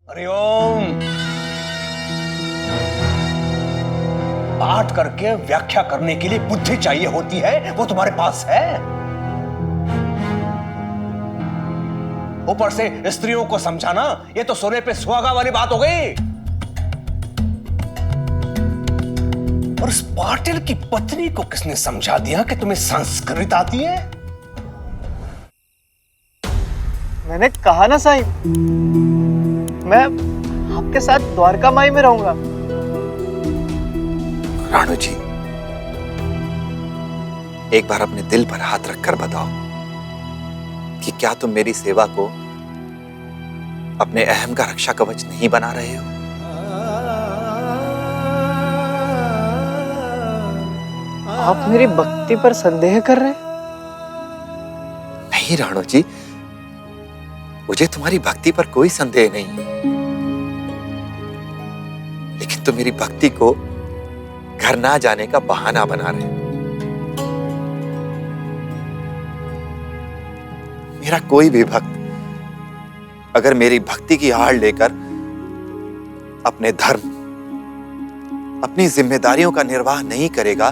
हरिओम। पाठ करके व्याख्या करने के लिए बुद्धि चाहिए होती है, वो तुम्हारे पास है? ऊपर से स्त्रियों को समझाना, ये तो सोने पे सुहागा वाली बात हो गई। और उस पाटिल की पत्नी को किसने समझा दिया कि तुम्हें संस्कृत आती है? मैंने कहा ना साईं, मैं आपके साथ द्वारका माई में रहूंगा। राणू जी, एक बार अपने दिल पर हाथ रखकर बताओ कि क्या तुम मेरी सेवा को अपने अहम का रक्षा कवच नहीं बना रहे हो? आप मेरी भक्ति पर संदेह कर रहे हैं? नहीं राणू जी, मुझे तुम्हारी भक्ति पर कोई संदेह नहीं है, लेकिन तुम मेरी भक्ति को घर ना जाने का बहाना बना रहे हो। मेरा कोई भी भक्त अगर मेरी भक्ति की आड़ लेकर अपने धर्म, अपनी जिम्मेदारियों का निर्वाह नहीं करेगा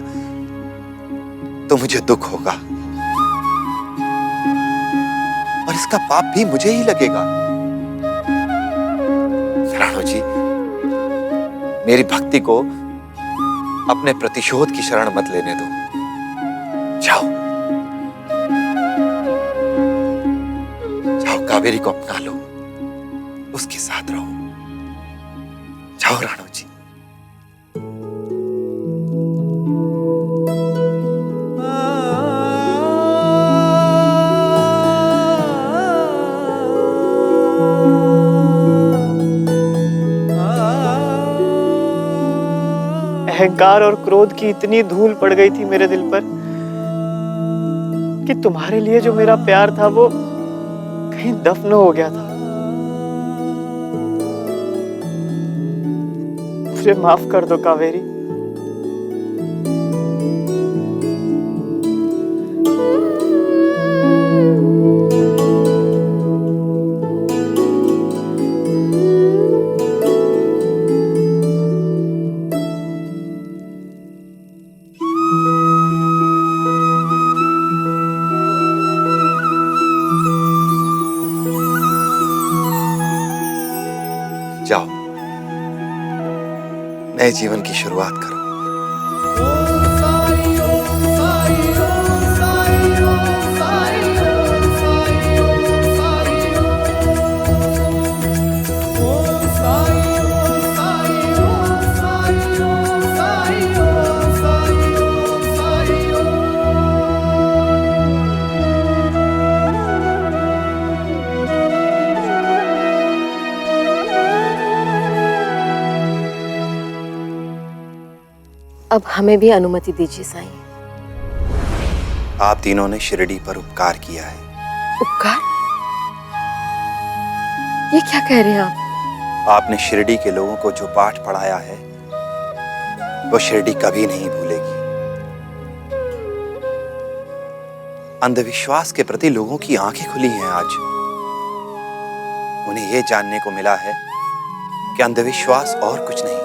तो मुझे दुख होगा और इसका पाप भी मुझे ही लगेगा। राणू जी, मेरी भक्ति को अपने प्रतिशोध की शरण मत लेने दो। जाओ जाओ, कावेरी को अपना लो, उसके साथ रहो। जाओ राणू जी। अहंकार और क्रोध की इतनी धूल पड़ गई थी मेरे दिल पर कि तुम्हारे लिए जो मेरा प्यार था वो कहीं दफन हो गया था। मुझे माफ कर दो कावेरी। जाओ, नए जीवन की शुरुआत करो। अब हमें भी अनुमति दीजिए साईं। आप तीनों ने शिरडी पर उपकार किया है। उपकार? ये क्या कह रहे हैं आप? आपने शिरडी के लोगों को जो पाठ पढ़ाया है वो शिरडी कभी नहीं भूलेगी। अंधविश्वास के प्रति लोगों की आंखें खुली हैं आज। उन्हें यह जानने को मिला है कि अंधविश्वास और कुछ नहीं,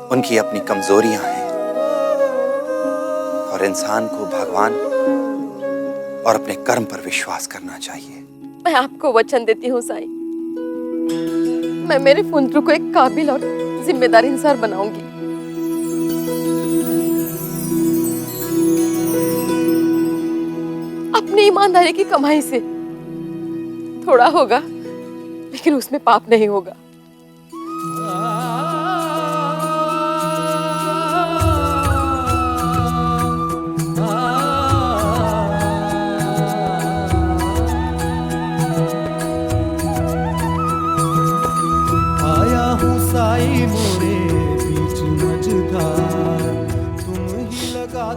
उनकी अपनी कमजोरियां हैं और इंसान को भगवान और अपने कर्म पर विश्वास करना चाहिए। मैं आपको वचन देती हूँ साईं, मैं मेरे पुत्र को एक काबिल और जिम्मेदार इंसान बनाऊंगी। अपनी ईमानदारी की कमाई से थोड़ा होगा, लेकिन उसमें पाप नहीं होगा।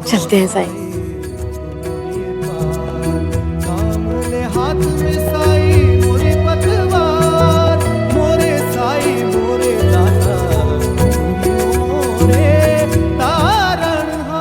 चलते हैं साईं। हाथ में साई मोरे पतवार, मोरे साई मोरे दाता, मोरे तारणहार।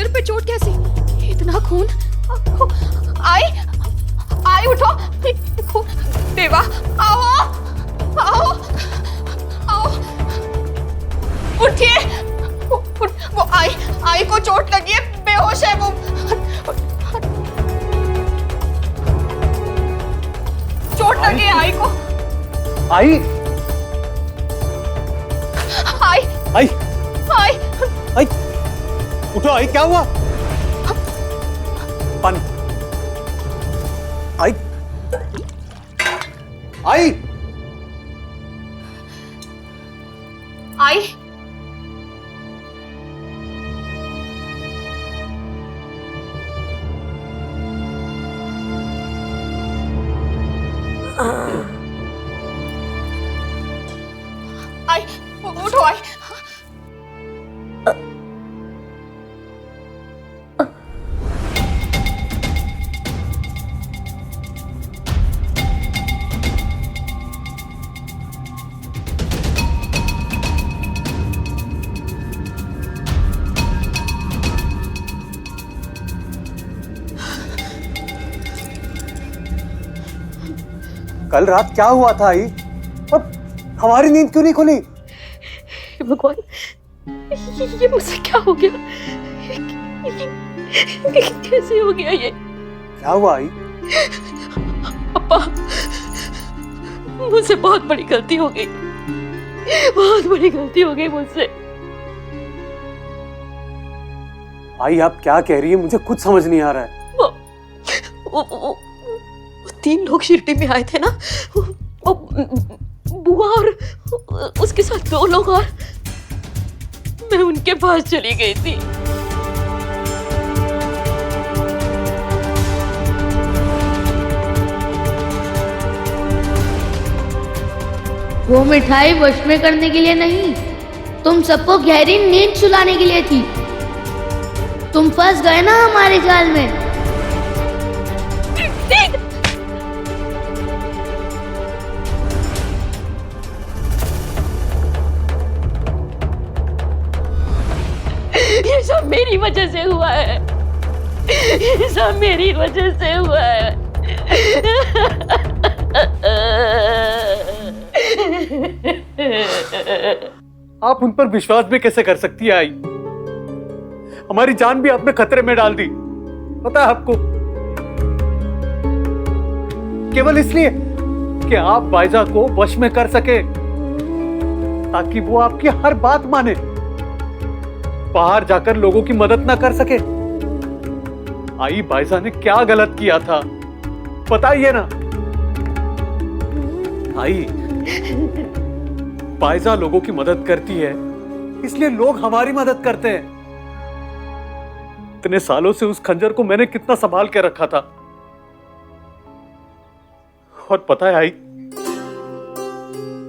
सिर पे चोट कैसी? इतना खून? आई आई उठो। देवा आओ आओ आओ, उठिए। वो आई को चोट लगी है, बेहोश है वो। चोट लगी है आई को। आई आई आई आई आई, उठो आई, क्या हुआ? पानी। आई आई आई आई, उठो आई। कल रात क्या हुआ था आई, और हमारी नींद क्यों नहीं खुली? भगवान, ये मुझसे क्या हो गया? कैसे हो गया ये? क्या हुआ आई? पापा, मुझसे बहुत बड़ी गलती हो गई, बहुत बड़ी गलती हो गई मुझसे। आई आप क्या कह रही है, मुझे कुछ समझ नहीं आ रहा है। वो 3 लोग शिरडी में आए थे ना, वो बुआ और उसके साथ 2 लोग, और मैं उनके पास चली गई थी। वो मिठाई वश में करने के लिए नहीं, तुम सबको गहरी नींद सुलाने के लिए थी। तुम फंस गए ना हमारे जाल में। ये सब मेरी वजह से हुआ है, ये सब मेरी वजह से हुआ है। आप उन पर विश्वास भी कैसे कर सकती है आई? हमारी जान भी आपने खतरे में डाल दी, पता है आपको, केवल इसलिए कि आप बाइजा को वश में कर सके, ताकि वो आपकी हर बात माने, बाहर जाकर लोगों की मदद ना कर सके। आई, बाइजा ने क्या गलत किया था बताइए ना। आई, बाइजा लोगों की मदद करती है, इसलिए लोग हमारी मदद करते हैं। इतने सालों से उस खंजर को मैंने कितना संभाल के रखा था, और पता है आई,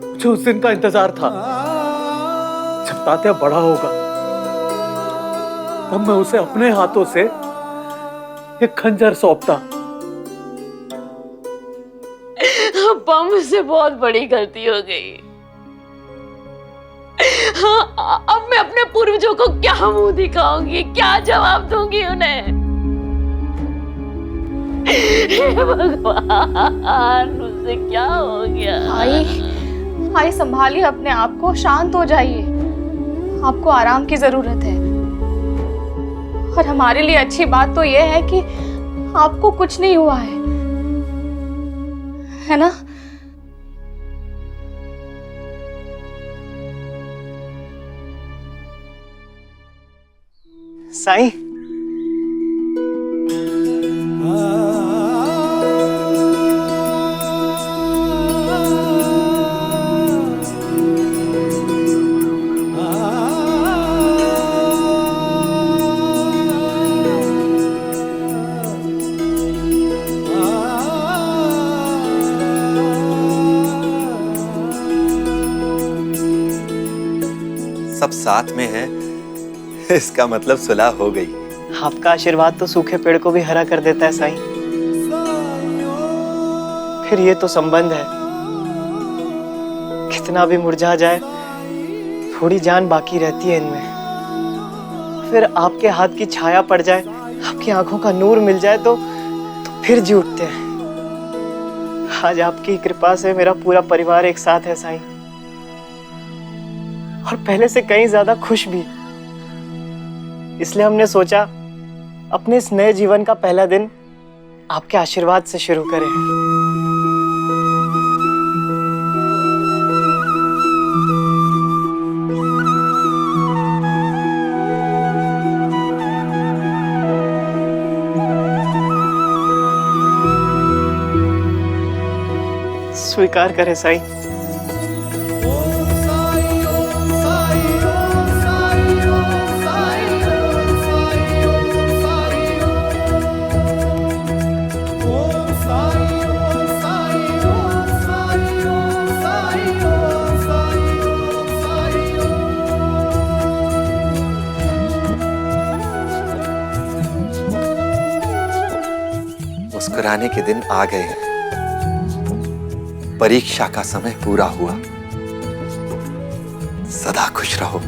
मुझे उस दिन का इंतजार था जब तात्या बड़ा होगा, तब मैं उसे अपने हाथों से एक खंजर सौंपता। अब्बा, मुझसे बहुत बड़ी गलती हो गई। हाँ, अब मैं अपने पूर्वजों को क्या मुंह दिखाऊंगी, क्या जवाब दूंगी उन्हें? हे भगवान, मुझसे क्या हो गया? आई संभालिए अपने आप को, शांत हो जाइए। आपको आराम की जरूरत है, और हमारे लिए अच्छी बात तो यह है कि आपको कुछ नहीं हुआ है ना? साईं, सब साथ में है, इसका मतलब सुलह हो गई। आपका आशीर्वाद तो सूखे पेड़ को भी हरा कर देता है साईं। फिर ये तो संबंध है, कितना भी मुरझा जाए, थोड़ी जान बाकी रहती है इनमें। फिर आपके हाथ की छाया पड़ जाए, आपकी आंखों का नूर मिल जाए तो फिर जी उठते हैं। आज आपकी कृपा से मेरा पूरा परिवार एक साथ है साईं, और पहले से कहीं ज्यादा खुश भी। इसलिए हमने सोचा अपने इस नए जीवन का पहला दिन आपके आशीर्वाद से शुरू करें। स्वीकार करें साईं। ओम साई ओम साई ओम साई ओम साई ओम साई ओम साई ओम साई ओम साई ओम साई ओम साई ओम साई ओम। मुस्कुराने के दिन आ गए हैं। परीक्षा का समय पूरा हुआ। सदा खुश रहो।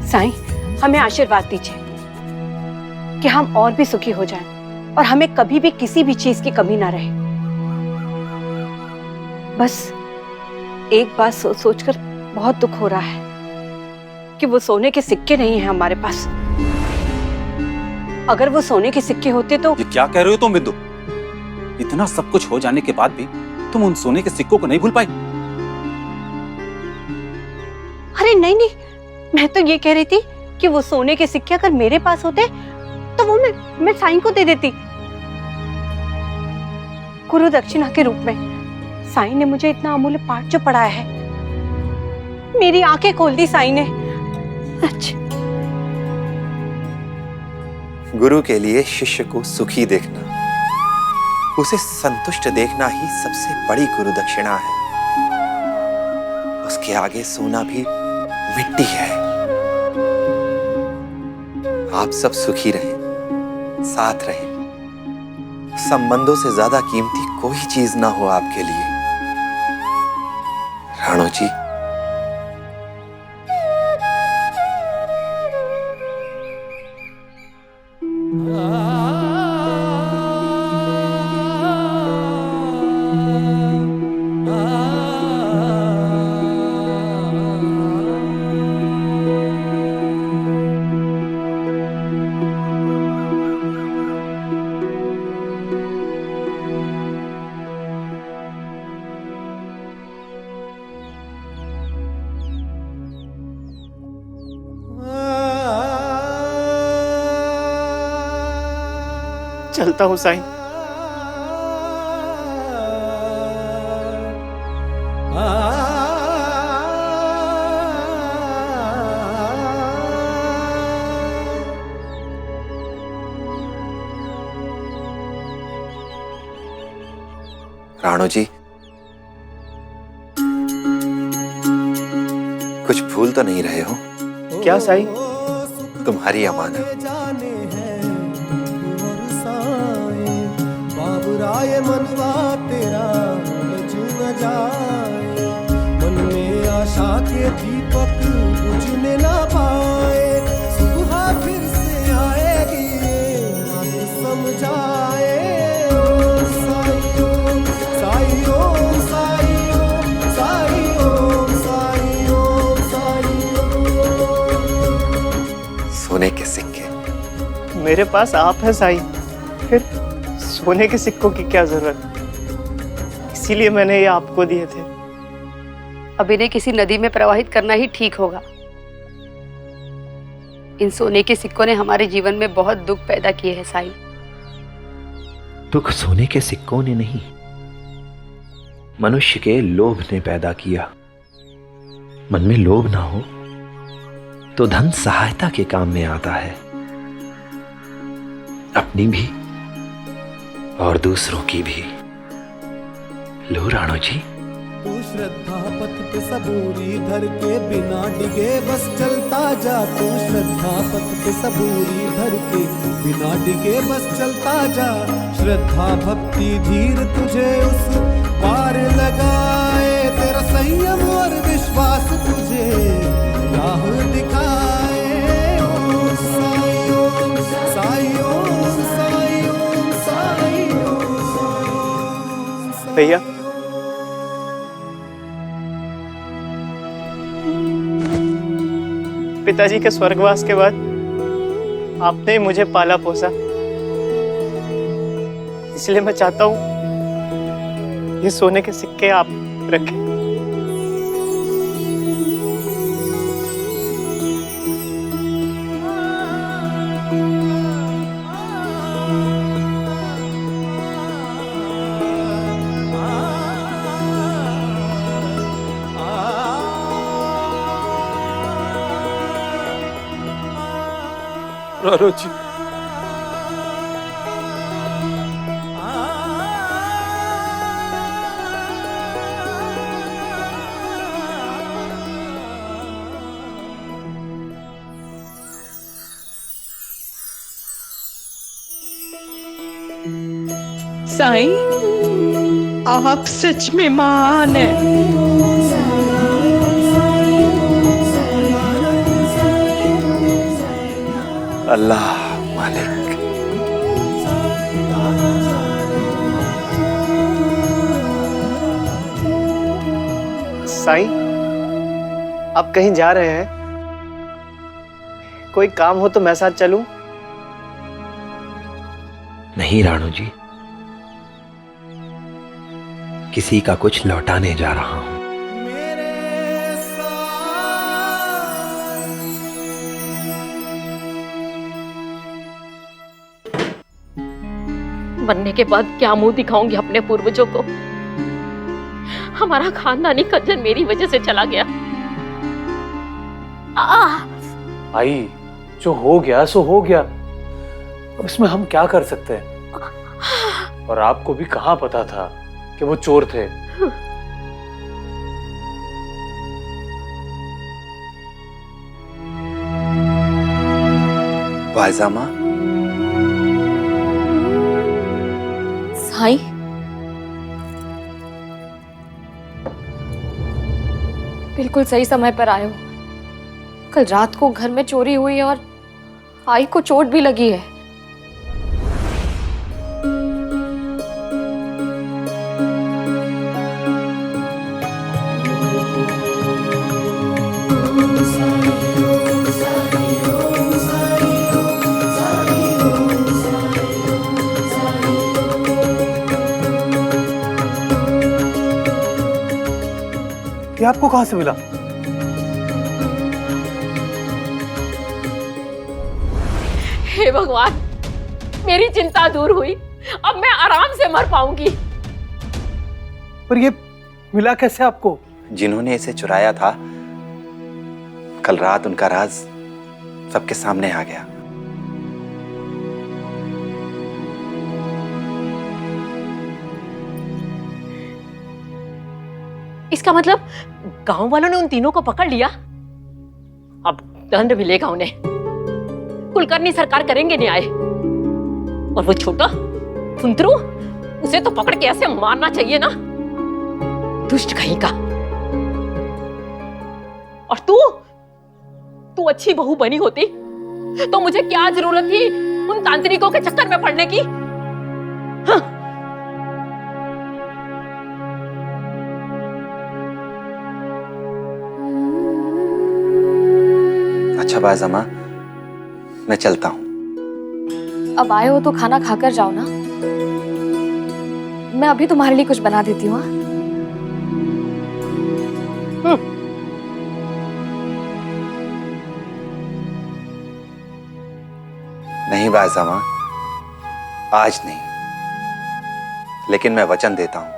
साईं, हमें आशीर्वाद दीजिए कि हम और भी सुखी हो जाएं और हमें कभी भी किसी भी चीज की कमी ना रहे। बस एक बात सोच सोचकर बहुत दुख हो रहा है कि वो सोने के सिक्के नहीं हैं हमारे पास। अगर वो सोने के सिक्के होते तो। ये क्या कह रहे हो तुम बिंदु? इतना सब कुछ हो जाने के बाद भी तुम उन सोने के सिक्कों को नहीं भूल पाई? अरे नहीं नहीं, मैं तो ये कह रही थी कि वो सोने के सिक्के अगर मेरे पास होते तो वो मैं साईं को दे देती, गुरु दक्षिणा के रूप में। साईं ने मुझे इतना अमूल्य पाठ जो पढ़ाया है, मेरी आंखें खोल दी साईं ने। अच्छा, गुरु के लिए शिष्य को सुखी देखना, उसे संतुष्ट देखना ही सबसे बड़ी गुरु दक्षिणा है। उसके आगे सोना भी मिट्टी है। आप सब सुखी रहें, साथ रहें। संबंधों से ज्यादा कीमती कोई चीज ना हो आपके लिए। राणो जी, चलता हूँ साईं। राणो जी, कुछ भूल तो नहीं रहे हो? क्या साईं? तुम्हारी अमानत। जाने हैं और साए, बाबुराय मनवा तेरा लज न जाए। मन में आशा के दीपक बुझने ना पाए। सुबह फिर से आएगी बात समझाए। ओम साई ओम साई ओम साई ओम साई ओम साई ओम साई ओम। सोने के सिक्के मेरे पास आप है साईं, फिर सोने के सिक्कों की क्या जरूरत? इसीलिए मैंने ये आपको दिए थे। अब इन्हें किसी नदी में प्रवाहित करना ही ठीक होगा। इन सोने के सिक्कों ने हमारे जीवन में बहुत दुख पैदा किए हैं साईं। दुख सोने के सिक्कों ने नहीं, मनुष्य के लोभ ने पैदा किया। मन में लोभ ना हो तो धन सहायता के काम में आता है, अपनी भी और दूसरों की भी। लो राणो जी, तू श्रद्धा पथ पे सबूरी धर के बिना डिगे बस चलता जा। तू श्रद्धा पथ पे सबूरी धर के बिना डिगे बस चलता जा। श्रद्धा भक्ति धीर तुझे उस पार लगाए। तेरा संयम और विश्वास भैया, पिताजी के स्वर्गवास के बाद आपने ही मुझे पाला पोसा, इसलिए मैं चाहता हूं ये सोने के सिक्के आप रखें। रारो जी, साईं, आप सच में महान है। अल्लाह मालिक। साईं, आप कहीं जा रहे हैं? कोई काम हो तो मैं साथ चलूं? नहीं राणू जी, किसी का कुछ लौटाने जा रहा हूं। बनने के बाद क्या मुंह दिखाऊंगी अपने पूर्वजों को? हमारा खानदानी कजन मेरी वजह से चला गया। आई, जो हो गया सो हो गया, अब इसमें हम क्या कर सकते हैं? और आपको भी कहां पता था कि वो चोर थे? वाइजामा, साईं, बिल्कुल सही समय पर आए हो। कल रात को घर में चोरी हुई और आई को चोट भी लगी है। ये आपको कहां से मिला? हे भगवान, मेरी चिंता दूर हुई। अब मैं आराम से मर पाऊंगी। पर ये मिला कैसे आपको? जिन्होंने इसे चुराया था, कल रात उनका राज सबके सामने आ गया। इसका मतलब गांव वालों ने उन तीनों को पकड़ लिया। अब दंड मिलेगा उन्हें। कुलकर्णी सरकार करेंगे न्याय। और वो छोटा फुंतरू, उसे तो पकड़ के ऐसे मारना चाहिए ना, दुष्ट कहीं का। और तू अच्छी बहू बनी होती तो मुझे क्या जरूरत थी उन तांत्रिकों के चक्कर में पड़ने की? हाँ। अच्छा बाज़मा, मैं चलता हूं। अब आए हो तो खाना खाकर जाओ ना। मैं अभी तुम्हारे लिए कुछ बना देती हूँ। नहीं बाज़मा, आज नहीं, लेकिन मैं वचन देता हूं,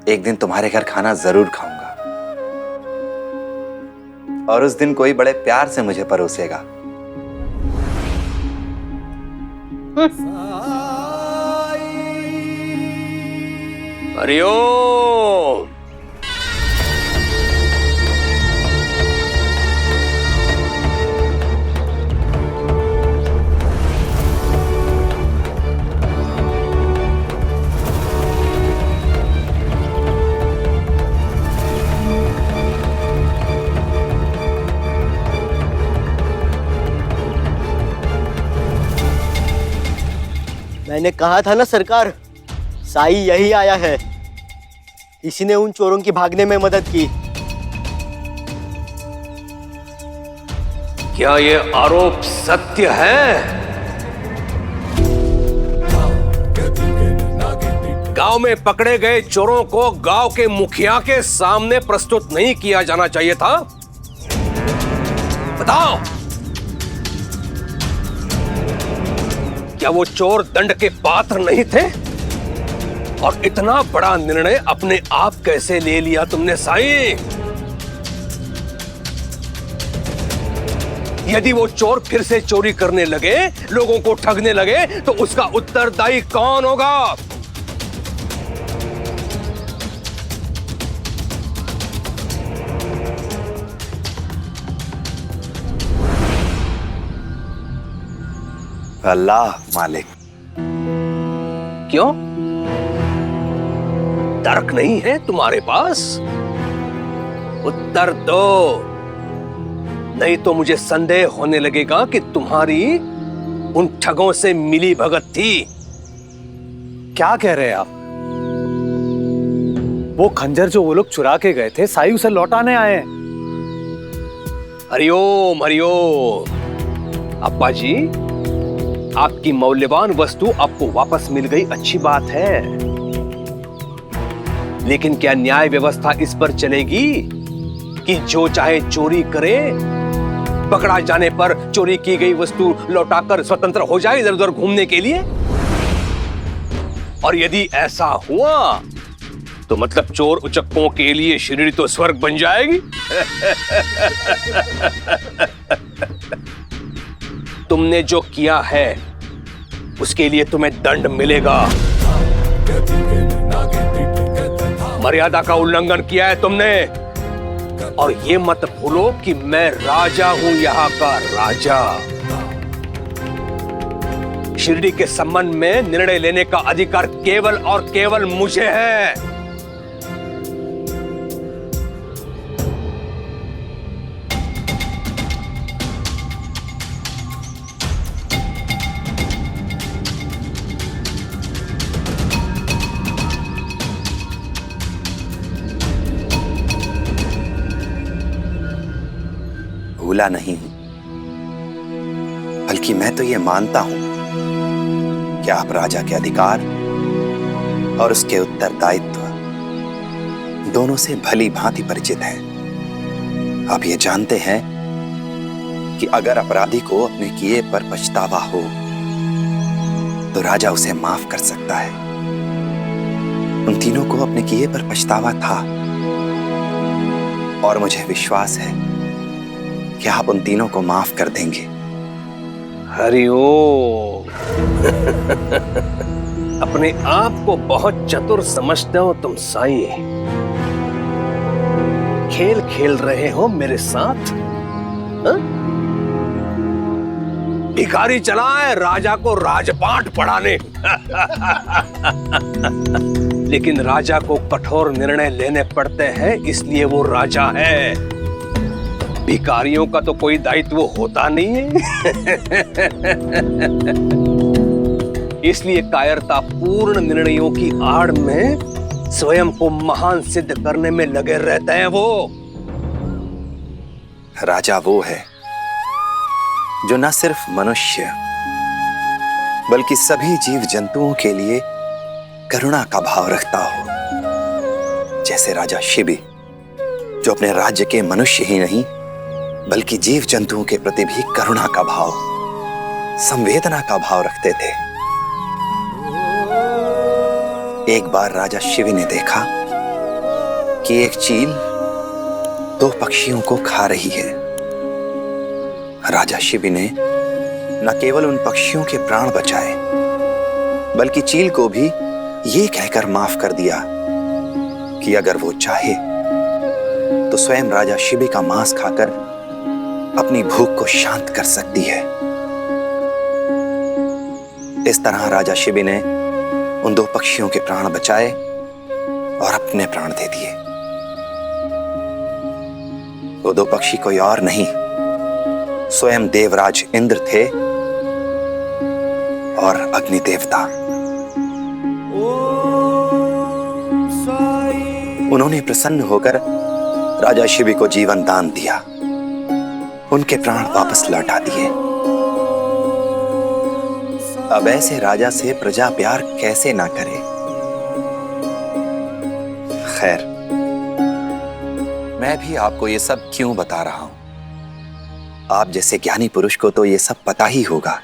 एक दिन तुम्हारे घर खाना जरूर खाऊंगा। और उस दिन कोई बड़े प्यार से मुझे परोसेगा। हरिओम। मैंने कहा था ना सरकार, साई यही आया है। इसी ने उन चोरों की भागने में मदद की। क्या ये आरोप सत्य है? गांव में पकड़े गए चोरों को गांव के मुखिया के सामने प्रस्तुत नहीं किया जाना चाहिए था? बताओ, क्या वो चोर दंड के पात्र नहीं थे? और इतना बड़ा निर्णय अपने आप कैसे ले लिया तुमने साईं? यदि वो चोर फिर से चोरी करने लगे, लोगों को ठगने लगे, तो उसका उत्तरदायी कौन होगा? अल्लाह मालिक। क्यों? तर्क नहीं है तुम्हारे पास? उत्तर दो, नहीं तो मुझे संदेह होने लगेगा कि तुम्हारी उन ठगों से मिली भगत थी। क्या कह रहे हैं आप? वो खंजर जो वो लोग चुरा के गए थे, साई उसे लौटाने आए हैं। हरिओम हरिओम। अप्पा जी, आपकी मौल्यवान वस्तु आपको वापस मिल गई, अच्छी बात है। लेकिन क्या न्याय व्यवस्था इस पर चलेगी कि जो चाहे चोरी करे, पकड़ा जाने पर चोरी की गई वस्तु लौटाकर स्वतंत्र हो जाए इधर उधर घूमने के लिए? और यदि ऐसा हुआ तो मतलब चोर उचक्कों के लिए शिरडी तो स्वर्ग बन जाएगी। तुमने जो किया है उसके लिए तुम्हें दंड मिलेगा। मर्यादा का उल्लंघन किया है तुमने। और ये मत भूलो कि मैं राजा हूं, यहां का राजा। शिरडी के संबंध में निर्णय लेने का अधिकार केवल और केवल मुझे है। भूला नहीं हूं, बल्कि मैं तो ये मानता हूं कि आप राजा के अधिकार और उसके उत्तरदायित्व दोनों से भली भांति परिचित हैं। आप ये जानते हैं कि अगर अपराधी को अपने किए पर पछतावा हो तो राजा उसे माफ कर सकता है। उन तीनों को अपने किए पर पछतावा था और मुझे विश्वास है कि आप उन तीनों को माफ कर देंगे। हरिओम। अपने आप को बहुत चतुर समझते हो तुम साईं। खेल खेल रहे हो मेरे साथ? हा? भिखारी चला है राजा को राजपाट पढ़ाने। लेकिन राजा को कठोर निर्णय लेने पड़ते हैं, इसलिए वो राजा है। भिखारियों का तो कोई दायित्व होता नहीं है। इसलिए कायरतापूर्ण निर्णयों की आड़ में स्वयं को महान सिद्ध करने में लगे रहते हैं वो। राजा वो है जो न सिर्फ मनुष्य बल्कि सभी जीव जंतुओं के लिए करुणा का भाव रखता हो। जैसे राजा शिबी, जो अपने राज्य के मनुष्य ही नहीं बल्कि जीव जंतुओं के प्रति भी करुणा का भाव, संवेदना का भाव रखते थे। एक बार राजा शिवी ने देखा कि एक चील दो पक्षियों को खा रही है। राजा शिवी ने न केवल उन पक्षियों के प्राण बचाए बल्कि चील को भी ये कहकर माफ कर दिया कि अगर वो चाहे तो स्वयं राजा शिवी का मांस खाकर अपनी भूख को शांत कर सकती है। इस तरह राजा शिवी ने उन दो पक्षियों के प्राण बचाए और अपने प्राण दे दिए। वो दो पक्षी कोई और नहीं, स्वयं देवराज इंद्र थे और अग्नि देवता। उन्होंने प्रसन्न होकर राजा शिवी को जीवन दान दिया, उनके प्राण वापस लौटा दिए। अब ऐसे राजा से प्रजा प्यार कैसे ना करे। खैर, मैं भी आपको ये सब क्यों बता रहा हूं? आप जैसे ज्ञानी पुरुष को तो ये सब पता ही होगा।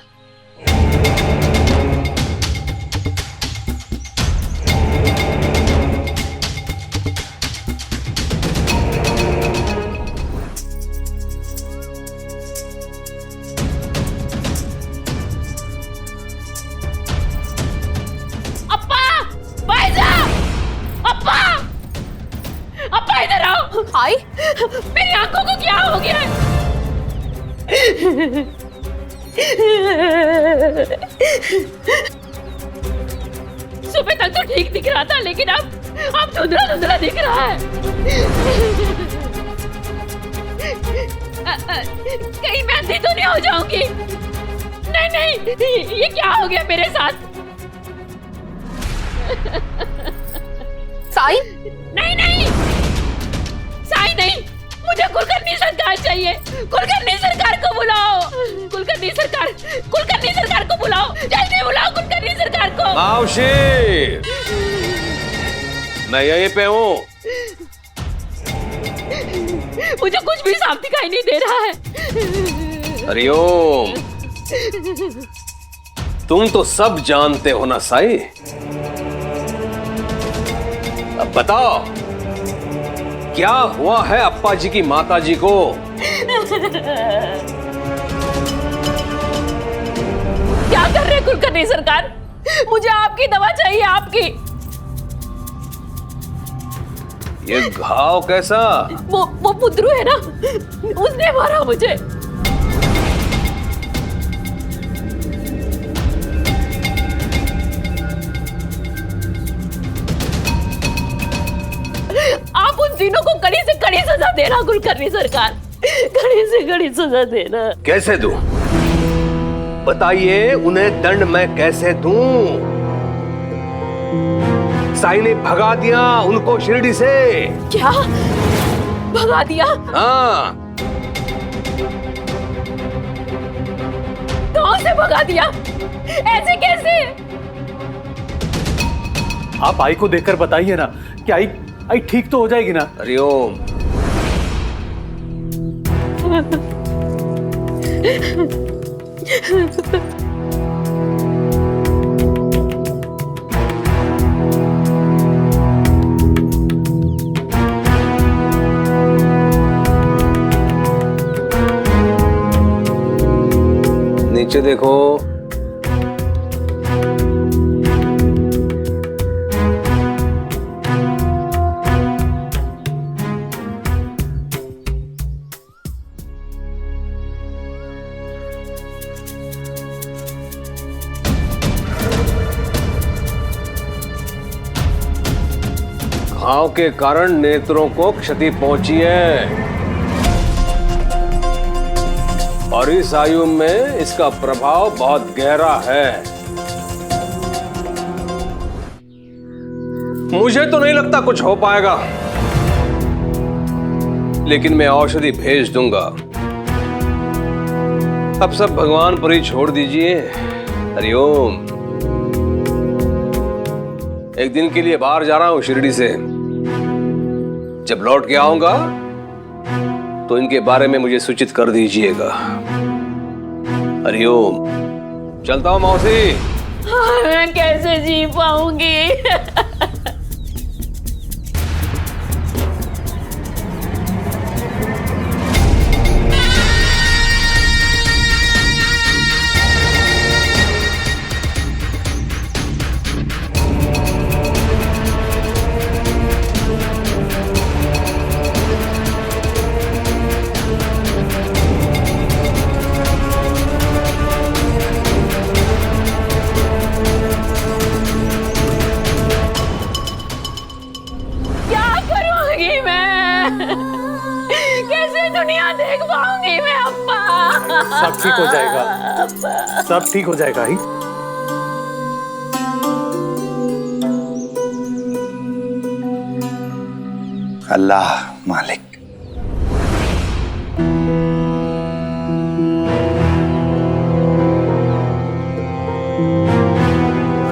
आई, मेरी आंखों को क्या हो गया है? सुबह तक तो ठीक दिख रहा था, लेकिन अब धुंधला धुंधला दिख रहा है। कहीं मैं अंधी तो नहीं हो जाऊंगी? नहीं नहीं, ये क्या हो गया मेरे साथ? साई? नहीं नहीं साई नहीं, मुझे कुलकर्णी सरकार चाहिए। कुलकर्णी सरकार को बुलाओ, कुलकर्णी सरकार को बुलाओ, जल्दी बुलाओ कुलकर्णी सरकार को। मावशी, मैं यहीं पे हूँ। मुझे कुछ भी साफ दिखाई नहीं दे रहा है। हरिओम, तुम तो सब जानते हो ना साई। अब बताओ, क्या हुआ है अप्पा जी की माता जी को? क्या कर रहे कुलकर्णी सरकार? मुझे आपकी दवा चाहिए, आपकी। ये घाव कैसा? वो पुद्रू है ना, उसने मारा मुझे। आप उन तीनों को कड़ी से कड़ी सजा देना कुलकर्णी सरकार, कड़ी से कड़ी सजा देना। कैसे दूं? बताइए, उन्हें दंड मैं कैसे दूं? साई ने भगा दिया उनको शिरडी से। क्या भगा दिया? हाँ। कौन से भगा दिया? ऐसे कैसे? आप आई को देखकर बताइए ना कि आई ठीक तो हो जाएगी ना? हरिओम। नीचे देखो। घाव के कारण नेत्रों को क्षति पहुंची है और इस आयु में इसका प्रभाव बहुत गहरा है। मुझे तो नहीं लगता कुछ हो पाएगा, लेकिन मैं औषधि भेज दूंगा। अब सब भगवान पर ही छोड़ दीजिए। हरिओम। एक दिन के लिए बाहर जा रहा हूं शिरडी से। जब लौट के आऊंगा तो इनके बारे में मुझे सूचित कर दीजिएगा। हरिओम। चलता हूं मौसी। मैं कैसे जी पाऊंगी? दुनिया देख पाऊंगी मैं अप्पा? सब ठीक हो जाएगा, सब ठीक हो जाएगा ही। अल्लाह मालिक।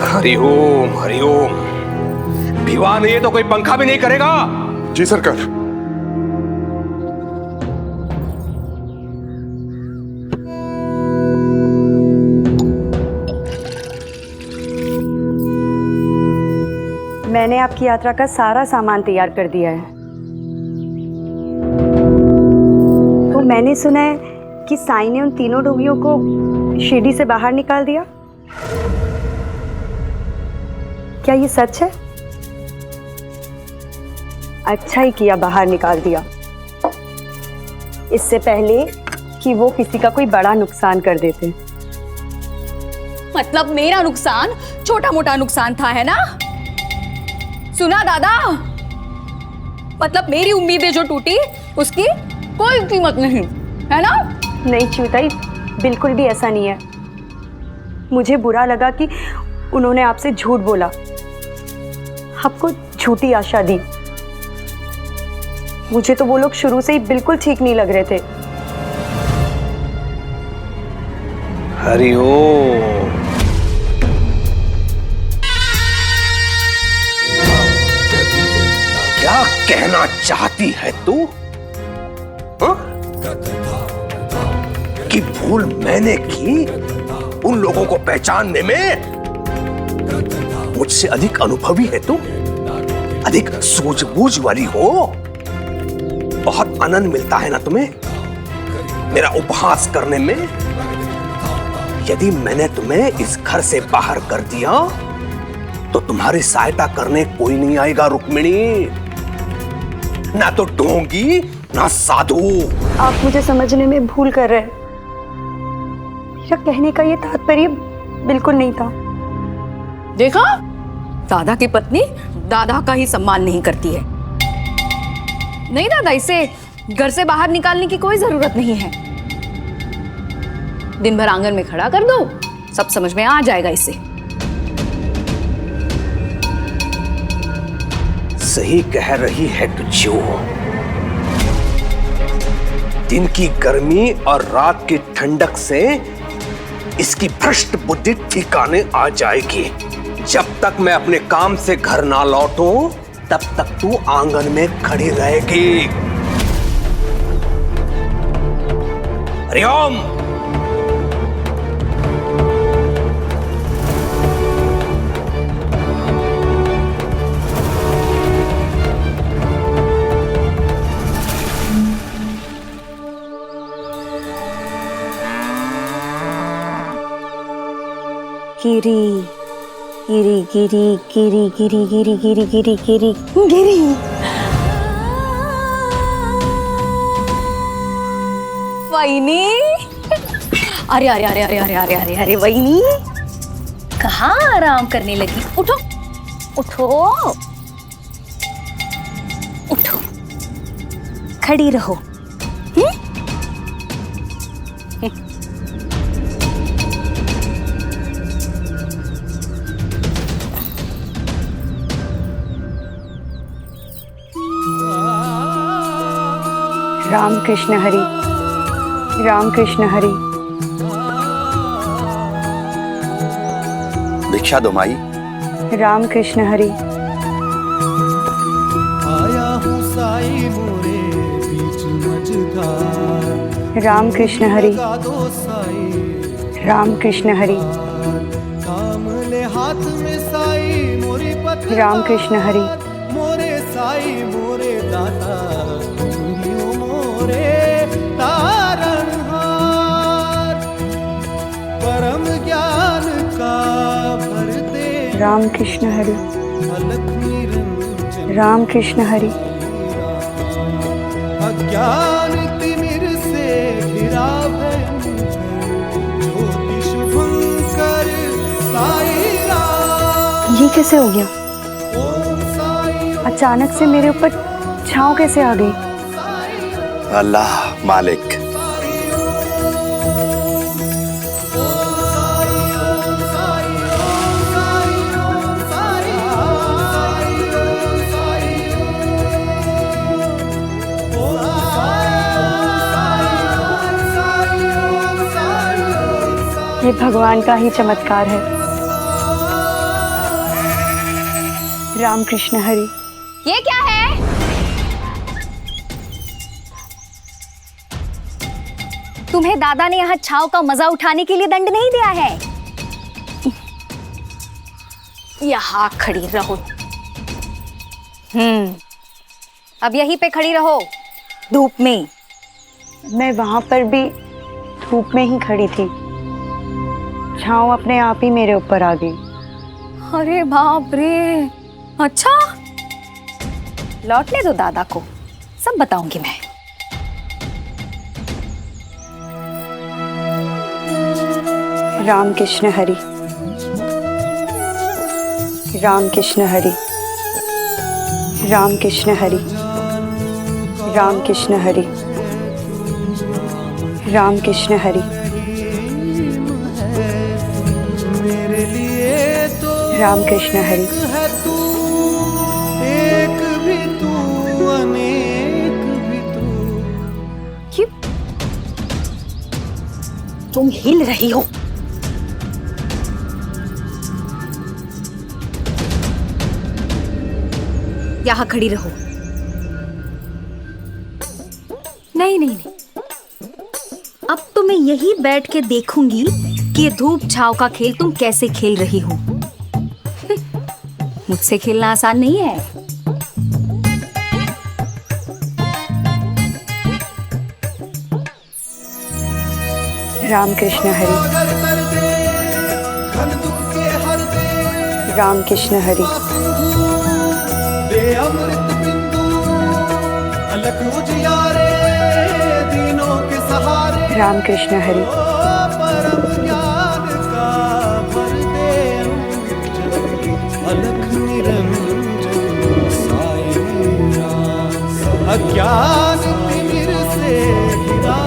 हरिओम हरिओम। भिवा नहीं है तो कोई पंखा भी नहीं करेगा। जी सरकार। मैंने आपकी यात्रा का सारा सामान तैयार कर दिया है। तो मैंने सुना है कि साईं ने उन तीनों डोगियों को शिरडी से बाहर निकाल दिया। क्या ये सच है? अच्छा ही किया बाहर निकाल दिया, इससे पहले कि वो किसी का कोई बड़ा नुकसान कर देते। मतलब मेरा नुकसान छोटा मोटा नुकसान था, है ना? सुना दादा, मतलब मेरी उम्मीदें जो टूटी उसकी कोई कीमत नहीं, है ना? नहीं चूताई, बिल्कुल भी ऐसा नहीं है। मुझे बुरा लगा कि उन्होंने आपसे झूठ बोला, आपको झूठी आशा दी। मुझे तो वो लोग शुरू से ही बिल्कुल ठीक नहीं लग रहे थे। हरिओम। क्या कहना चाहती है तू? हाँ? कि भूल मैंने की उन लोगों को पहचानने में? मुझसे अधिक अनुभवी है तू, अधिक सूझबूझ वाली हो। बहुत आनंद मिलता है ना तुम्हें मेरा उपहास करने में। यदि मैंने तुम्हें इस घर से बाहर कर दिया तो तुम्हारी सहायता करने कोई नहीं आएगा रुक्मिणी, ना तो ढोंगी ना साधु। आप मुझे समझने में भूल कर रहे हैं। मेरा कहने का ये तात्पर्य बिल्कुल नहीं था। देखा, दादा की पत्नी दादा का ही सम्मान नहीं करती है। नहीं दादा, इसे घर से बाहर निकालने की कोई जरूरत नहीं है। दिन भर आंगन में खड़ा कर दो, सब समझ में आ जाएगा इसे। सही कह रही है तुझो। दिन की गर्मी और रात की ठंडक से इसकी भ्रष्ट बुद्धि ठिकाने आ जाएगी। जब तक मैं अपने काम से घर ना लौटूं तब तक तू आंगन में खड़ी रहेगी। हरिओम। गिरी गिरी गिरी गिरी गिरी गिरी गिरी गिरी गिरी गिरी। वहीनी, अरे अरे अरे अरे अरे अरे अरे अरे वहीनी, कहाँ आराम करने लगी? उठो उठो उठो, खड़ी रहो। राम कृष्ण हरि, राम कृष्ण हरि। भिक्षा दो माई। राम कृष्ण हरि। आया हूँ साई मोरे बीच मझधार। राम कृष्ण हरि। लगा दो साई। राम कृष्ण हरि। काम ले हाथ में साई मोरी पत्नी। राम कृष्ण हरि। मोरे साई मोरे दाता, तुमियो मोरे तारणहार। परम ज्ञान का भरते राम कृष्ण हरि। अलख निरंजन। राम कृष्ण हरि। अज्ञान तिमिर से घिरा भयंकर, ज्योति शुभंकर साई राम। ये कैसे हो गया? ओम साई अचानक से मेरे ऊपर छांव कैसे आ गई? अल्लाह मालिक। ये भगवान का ही चमत्कार है। रामकृष्ण हरि। ये क्या है? तुम्हें दादा ने यहाँ छाव का मजा उठाने के लिए दंड नहीं दिया है। यहाँ खड़ी रहो। अब यहीं पे खड़ी रहो, धूप में। मैं वहां पर भी धूप में ही खड़ी थी, छाँव अपने आप ही मेरे ऊपर आ गई। अरे बाप रे, अच्छा लौटने दो दादा को, सब बताऊंगी मैं। रामकृष्ण हरि। रामकृष्ण हरि। रामकृष्ण हरि। रामकृष्ण हरि। रामकृष्ण हरि। मेरे लिए तो रामकृष्ण हरि। है तू, एक भी तू, अनेक भी तू। क्यों तुम हिल रही हो? यहां खड़ी रहो। नहीं नहीं नहीं, अब तो मैं यही बैठ के देखूंगी कि ये धूप छाव का खेल तुम कैसे खेल रही हो। मुझसे खेलना आसान नहीं है। रामकृष्ण हरि। रामकृष्ण हरि। अमृत बिंदु अलग उजियारे, दीनों के सहारे। रामकृष्ण हरि। परम ज्ञान का भर दे अलख निरंजन साई राम। अज्ञान तिमिर से गिरा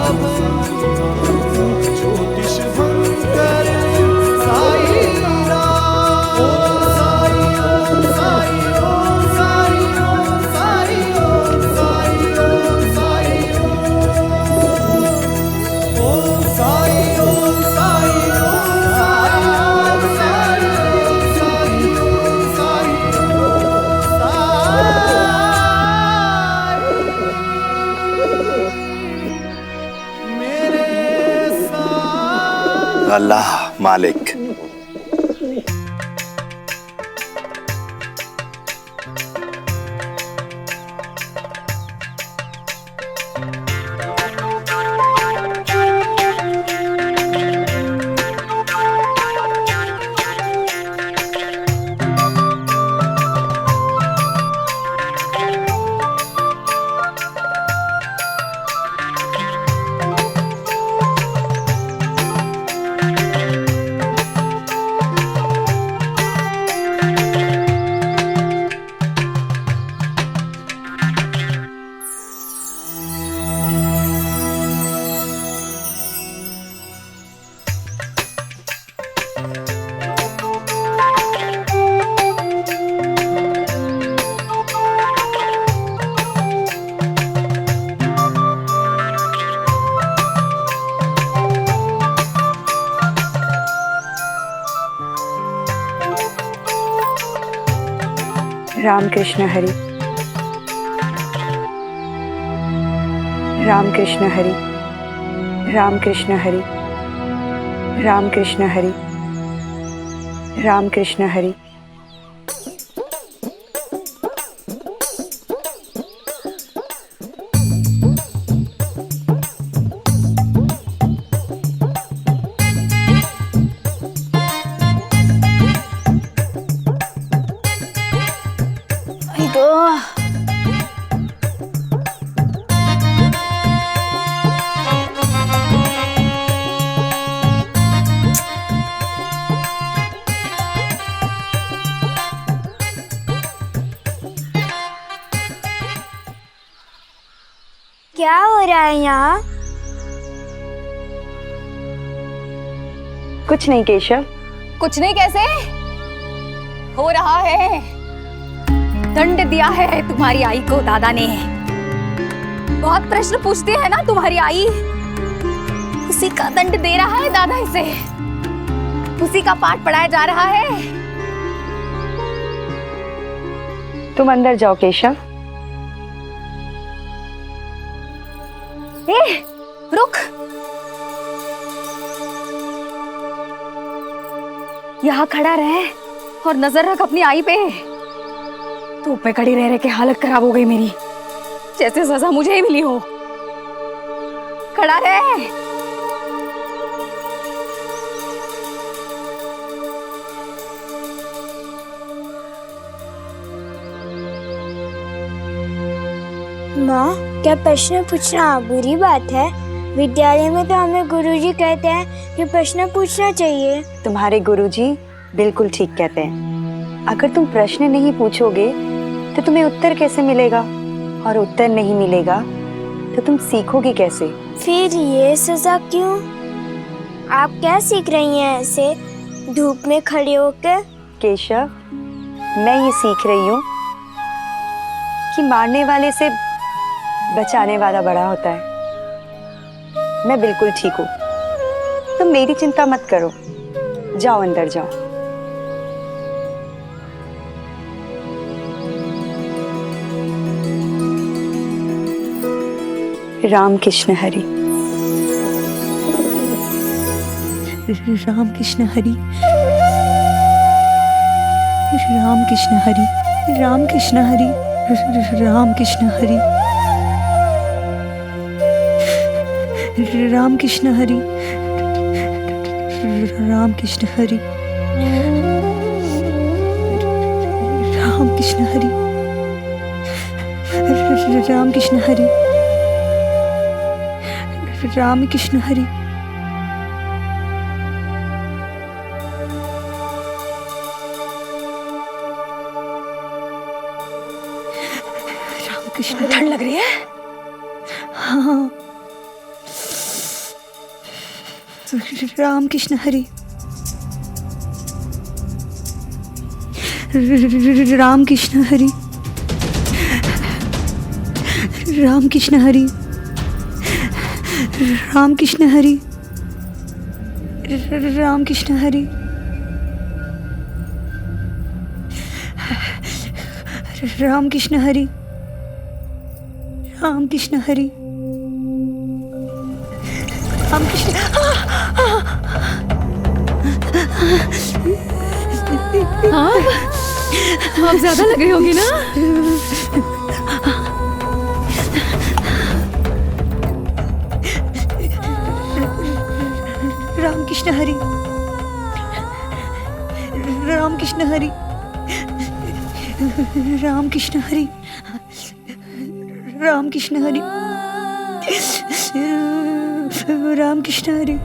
ज्योतिष भंकर साई राम। ओम साई, ओम साई, ओम साई, ओम साई, ओम साई, ओम साई, ओम साई, ओम साई, ओम साई, ओम साई, ओम साई, मेरे साथ अल्लाह मालिक। रामकृष्ण हरि। रामकृष्ण हरि। रामकृष्ण हरि। रामकृष्ण हरि। रामकृष्ण हरि। क्या हो रहा है यहाँ? कुछ नहीं केशव। कुछ नहीं कैसे हो रहा है? दंड दिया है तुम्हारी आई को दादा ने। बहुत प्रश्न पूछते हैं ना तुम्हारी आई, उसी का दंड दे रहा है दादा इसे। उसी का पाठ पढ़ाया जा रहा है। तुम अंदर जाओ केशव। ए, रुक। यहाँ खड़ा रहे और नजर रख अपनी आई पे। धूप में खड़ी रह रहे के हालत खराब हो गई मेरी, जैसे सजा मुझे ही मिली हो। खड़ा रहे। माँ, क्या प्रश्न पूछना बुरी बात है? विद्यालय में तो हमें गुरुजी कहते हैं कि प्रश्न पूछना चाहिए। तुम्हारे गुरुजी बिल्कुल ठीक कहते हैं। अगर तुम प्रश्न नहीं पूछोगे तो तुम्हें उत्तर कैसे मिलेगा, और उत्तर नहीं मिलेगा तो तुम सीखोगे कैसे? फिर ये सजा क्यों? आप क्या सीख रही हैं ऐसे धूप में खड़े होकर? केशव, मैं ये सीख रही हूँ कि मारने वाले से बचाने वाला बड़ा होता है। मैं बिल्कुल ठीक हूँ, तुम मेरी चिंता मत करो। जाओ अंदर जाओ। राम कृष्ण हरि। राम कृष्ण हरि। राम कृष्ण हरि। राम कृष्ण हरि। राम कृष्ण हरि। राम कृष्ण हरि। राम कृष्ण हरि। राम कृष्ण हरि। राम कृष्ण हरि। राम कृष्ण हरि। राम कृष्ण। ठंड लग रही है? हाँ। राम कृष्ण हरि। राम कृष्ण हरि। राम कृष्ण हरि। राम कृष्ण हरि। राम कृष्ण हरि। राम कृष्ण हरि। राम कृष्ण हरि। राम कृष्ण। आप ज्यादा लग रही होगी ना? राम कृष्ण हरि। राम कृष्ण हरि। राम कृष्ण हरि। राम कृष्ण हरि। राम कृष्ण हरि।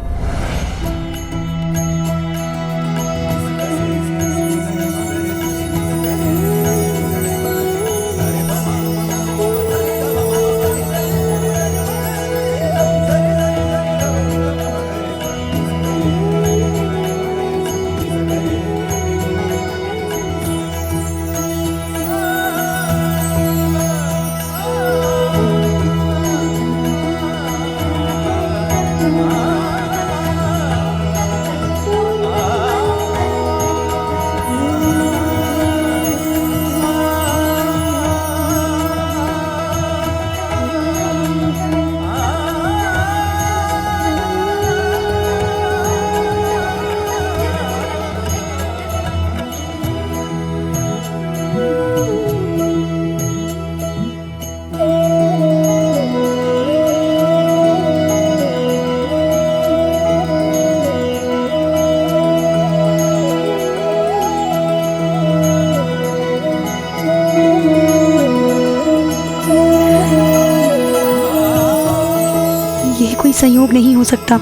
कोई संयोग नहीं हो सकता।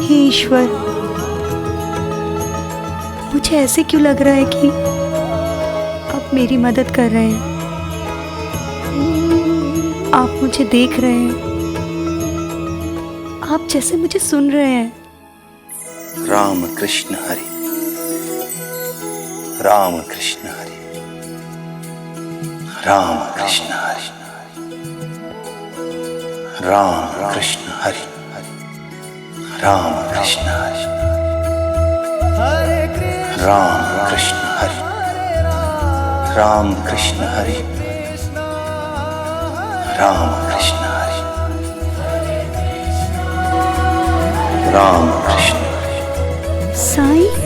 हे ईश्वर, मुझे ऐसे क्यों लग रहा है कि आप मेरी मदद कर रहे हैं, आप मुझे देख रहे हैं, आप जैसे मुझे सुन रहे हैं। राम कृष्ण हरि। राम कृष्ण हरि। राम कृष्ण हरि। राम कृष्ण हरि। राम कृष्ण हरे राम कृष्ण हरे राम कृष्ण हरे राम कृष्ण हरे राम कृष्ण साईं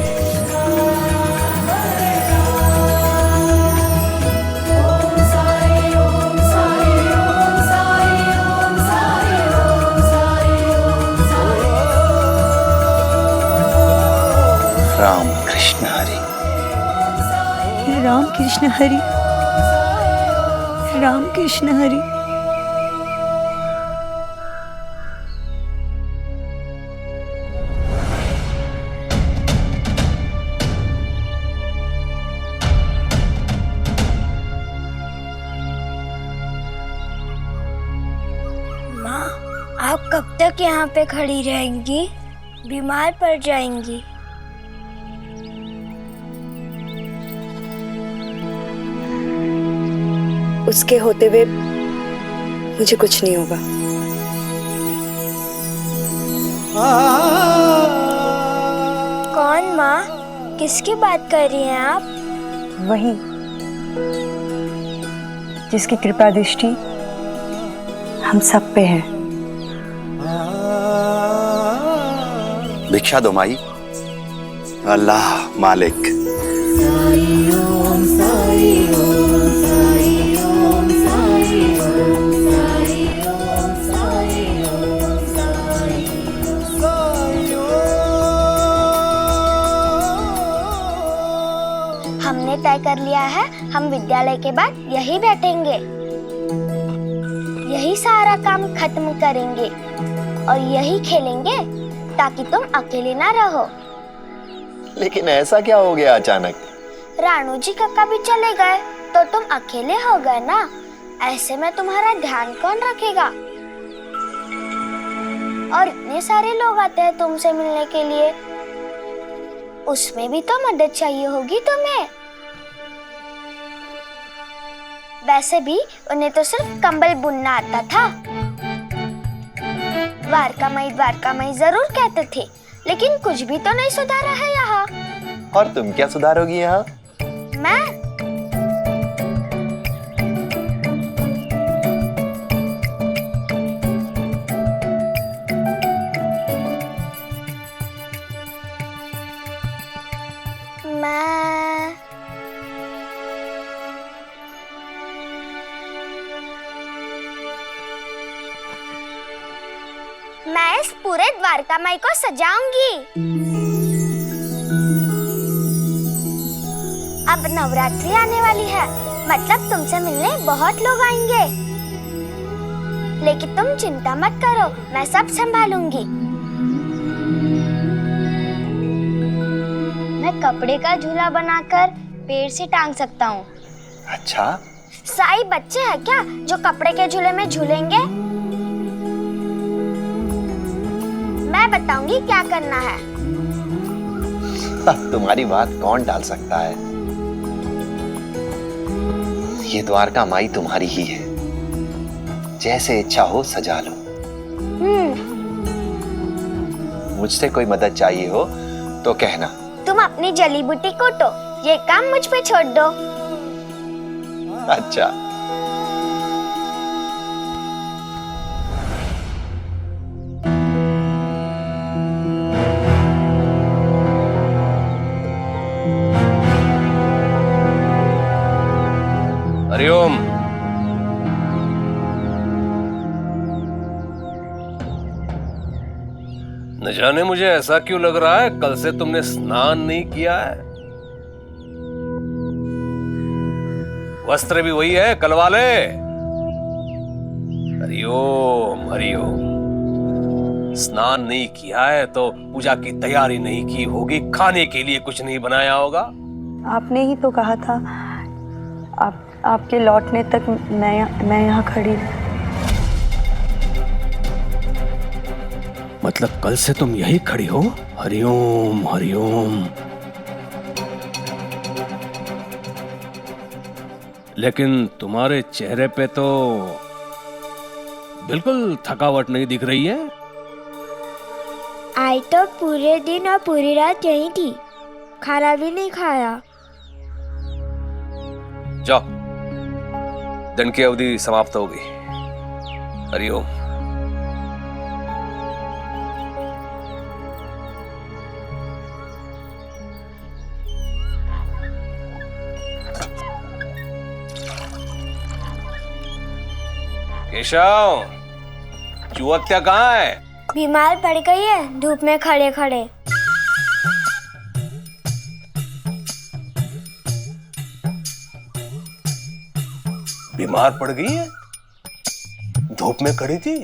राम कृष्ण हरे राम कृष्ण हरि राम कृष्ण हरि माँ, आप कब तक यहाँ पे खड़ी रहेंगी? बीमार पड़ जाएंगी। उसके होते हुए मुझे कुछ नहीं होगा। कौन माँ? किसकी बात कर रही हैं आप? वही जिसकी कृपा दृष्टि हम सब पे है। भिक्षा दो माई। अल्लाह मालिक। हमने तय कर लिया है, हम विद्यालय के बाद यही बैठेंगे, यही सारा काम खत्म करेंगे और यही खेलेंगे ताकि तुम अकेले ना रहो। लेकिन ऐसा क्या हो गया अचानक? रानू जी काका भी चले गए तो तुम अकेले हो गए ना। ऐसे में तुम्हारा ध्यान कौन रखेगा? और इतने सारे लोग आते हैं तुमसे मिलने के लिए, उसमें भी तो मदद चाहिए होगी तुम्हें। वैसे भी उन्हें तो सिर्फ कंबल बुनना आता था। द्वारका माई जरूर कहते थे, लेकिन कुछ भी तो नहीं सुधारा है यहाँ। और तुम क्या सुधारोगी यहाँ? मैं इस पूरे द्वारका माई को सजाऊंगी। अब नवरात्रि आने वाली है, मतलब तुमसे मिलने बहुत लोग आएंगे। लेकिन तुम चिंता मत करो, मैं सब संभालूंगी। मैं कपड़े का झूला बनाकर पेड़ से टांग सकता हूँ। अच्छा, साई बच्चे हैं क्या जो कपड़े के झूले में झूलेंगे? मैं बताऊंगी क्या करना है। तुम्हारी बात कौन टाल सकता है? ये द्वारका माई तुम्हारी ही है, जैसे इच्छा हो सजा लो। मुझसे कोई मदद चाहिए हो तो कहना। तुम अपनी जली बूटी कूटो, ये काम मुझ पे छोड़ दो। अच्छा। हरिओम। न जाने मुझे ऐसा क्यों लग रहा है, कल से तुमने स्नान नहीं किया है। वस्त्र भी वही है कल वाले। हरिओम हरिओम। स्नान नहीं किया है तो पूजा की तैयारी नहीं की होगी, खाने के लिए कुछ नहीं बनाया होगा। आपने ही तो कहा था आपके लौटने तक मैं यहाँ खड़ी। मतलब कल से तुम यही खड़ी हो? हरिओम हरिओम। लेकिन तुम्हारे चेहरे पे तो बिल्कुल थकावट नहीं दिख रही है। आई तो पूरे दिन और पूरी रात यहीं थी, खाना भी नहीं खाया। जाओ, दंड की अवधि समाप्त हो गई। हरिओम। केशव, चुहत्या कहाँ है? बीमार पड़ गई है धूप में खड़े खड़े। बीमार पड़ गई है? धूप में खड़ी थी?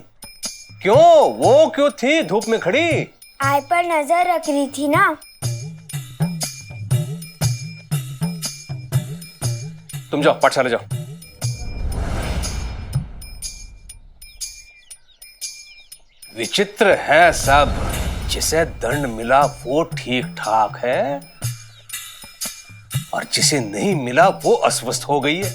क्यों? वो क्यों थी धूप में खड़ी? आई पर नजर रख रही थी ना। तुम जाओ, पाठशाला जाओ। विचित्र है सब। जिसे दंड मिला वो ठीक ठाक है, और जिसे नहीं मिला वो अस्वस्थ हो गई है।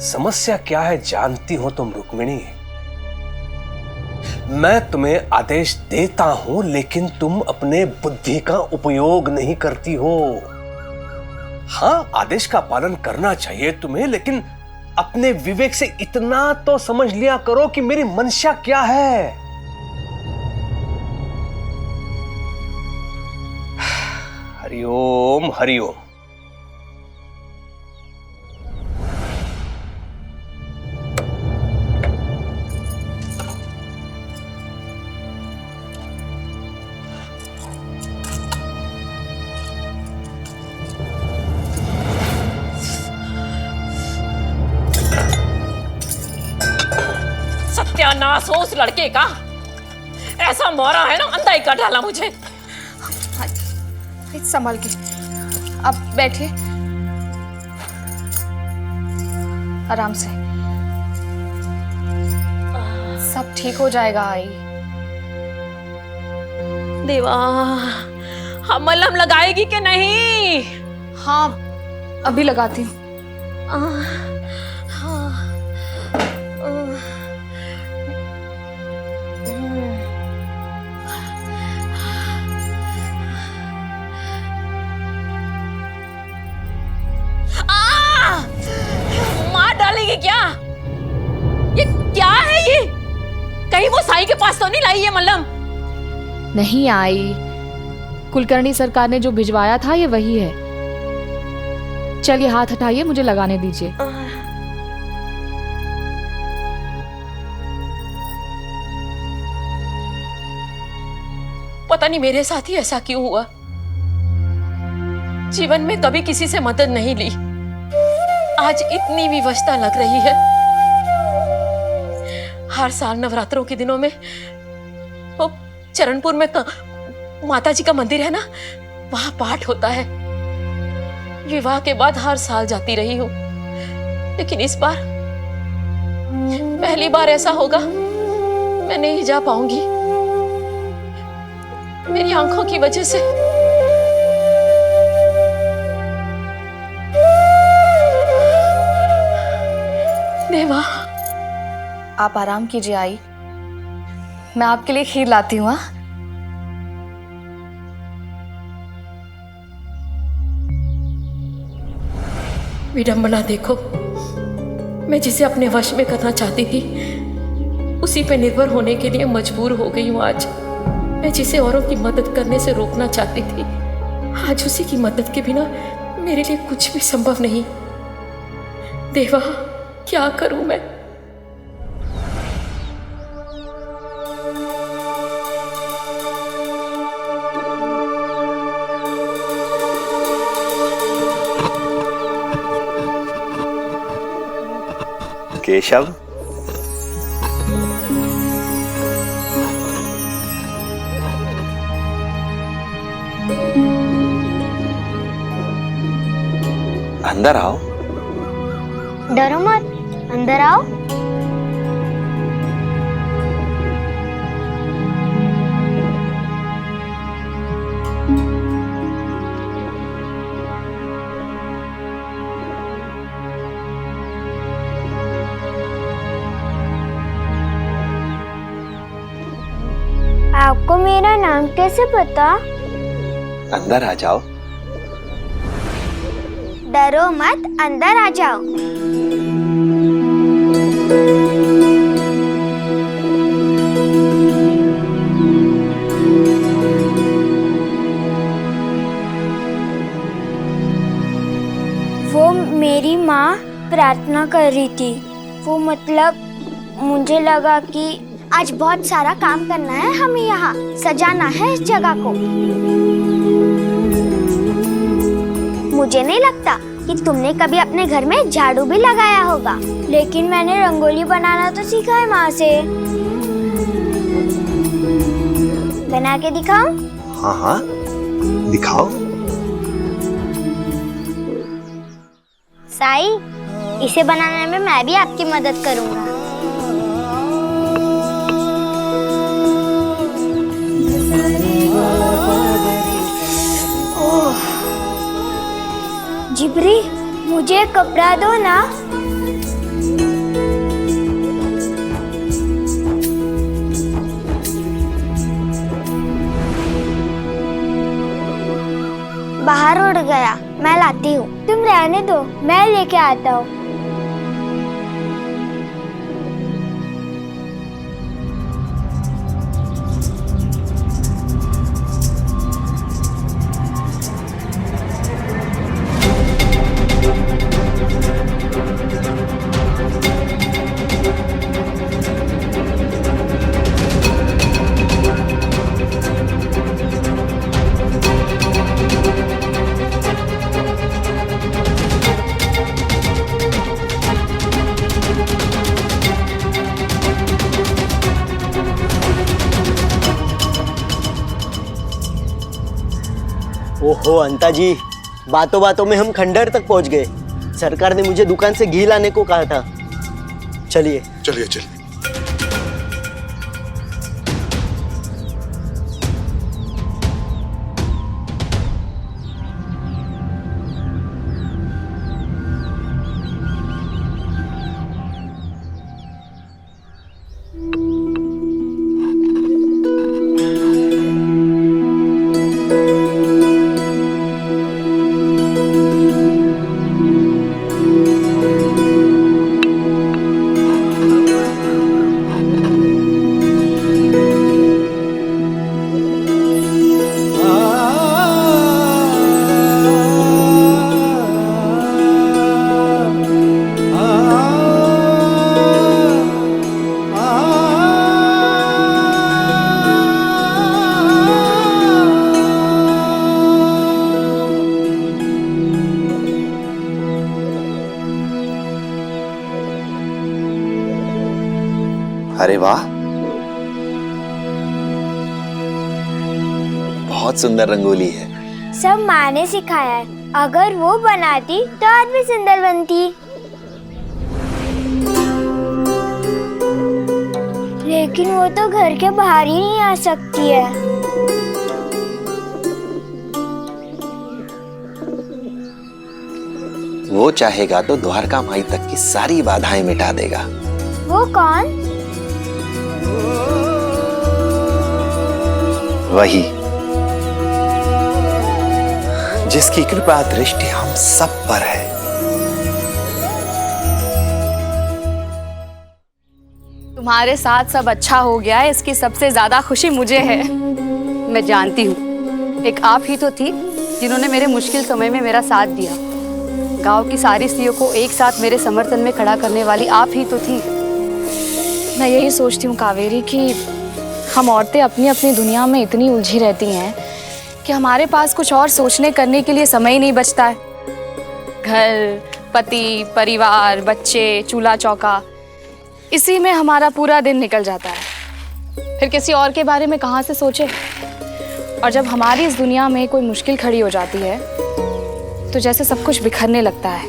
समस्या क्या है जानती हो तुम रुक्मिणी? मैं तुम्हें आदेश देता हूं, लेकिन तुम अपने बुद्धि का उपयोग नहीं करती हो। हाँ, आदेश का पालन करना चाहिए तुम्हें, लेकिन अपने विवेक से इतना तो समझ लिया करो कि मेरी मंशा क्या है। हरिओम हरिओम। सत्यानाश हो उस लड़के का। ऐसा मोरा है ना, अंधा ही कर डाला मुझे। संभल के, अब बैठिए आराम से, सब ठीक हो जाएगा। आई देवा, हम मलहम लगाएगी कि नहीं? हाँ, अभी लगाती हूँ। मार डालेगी क्या? ये क्या है ये? कहीं वो साईं के पास तो नहीं लाई है मल्लम? नहीं आई, कुलकर्णी सरकार ने जो भिजवाया था ये वही है। चलिए हाथ हटाइए, मुझे लगाने दीजिए। पता नहीं मेरे साथ ही ऐसा क्यों हुआ। जीवन में कभी किसी से मदद नहीं ली, आज इतनी विवशता लग रही है। हर साल नवरात्रों के दिनों में वो चरणपुर में माता जी का मंदिर है ना, वहां पाठ होता है। विवाह के बाद हर साल जाती रही हूं, लेकिन इस बार पहली बार ऐसा होगा मैं नहीं जा पाऊंगी, मेरी आंखों की वजह से। देवा, आप आराम कीजिए आई, मैं आपके लिए खीर लाती हूँ। विडंबना देखो, मैं जिसे अपने वश में करना चाहती थी उसी पे निर्भर होने के लिए मजबूर हो गई हूँ आज। मैं जिसे औरों की मदद करने से रोकना चाहती थी, आज उसी की मदद के बिना मेरे लिए कुछ भी संभव नहीं। देवा, क्या करूं मैं? केशव, अंदर आओ। डरो मत, अंदर आओ। नाम कैसे पता? अंदर आ जाओ। डरो मत, अंदर आ जाओ। वो मेरी माँ प्रार्थना कर रही थी। वो मतलब मुझे लगा कि आज बहुत सारा काम करना है, हमें यहाँ सजाना है इस जगह को। मुझे नहीं लगता कि तुमने कभी अपने घर में झाड़ू भी लगाया होगा, लेकिन मैंने रंगोली बनाना तो सीखा है माँ से। बना के दिखाऊं? हाँ हाँ, दिखाओ। साई, इसे बनाने में मैं भी आपकी मदद करूंगा। ओह, जिब्री, मुझे कपड़ा दो ना। बाहर उड़ गया, मैं लाती हूँ। तुम रहने दो, मैं लेके आता हूँ। ओहो अंता जी, बातों बातों में हम खंडहर तक पहुंच गए। सरकार ने मुझे दुकान से घी लाने को कहा था। चलिए चलिए चलिए। अरे वाह, बहुत सुंदर रंगोली है। सब माँ ने सिखाया है। अगर वो बनाती तो आज भी सुंदर बनती। लेकिन वो तो घर के बाहर ही नहीं आ सकती है। वो चाहेगा तो द्वारका माई तक की सारी बाधाएं मिटा देगा। वो कौन? वही जिसकी कृपा दृष्टि हम सब पर है। तुम्हारे साथ सब अच्छा हो गया है, इसकी सबसे ज्यादा खुशी मुझे है। मैं जानती हूँ एक आप ही तो थी जिन्होंने मेरे मुश्किल समय में मेरा साथ दिया। गांव की सारी स्त्रियों को एक साथ मेरे समर्थन में खड़ा करने वाली आप ही तो थी। मैं यही सोचती हूँ कावेरी कि हम औरतें अपनी अपनी दुनिया में इतनी उलझी रहती हैं कि हमारे पास कुछ और सोचने करने के लिए समय ही नहीं बचता है। घर, पति, परिवार, बच्चे, चूल्हा चौका, इसी में हमारा पूरा दिन निकल जाता है। फिर किसी और के बारे में कहाँ से सोचे। और जब हमारी इस दुनिया में कोई मुश्किल खड़ी हो जाती है तो जैसे सब कुछ बिखरने लगता है।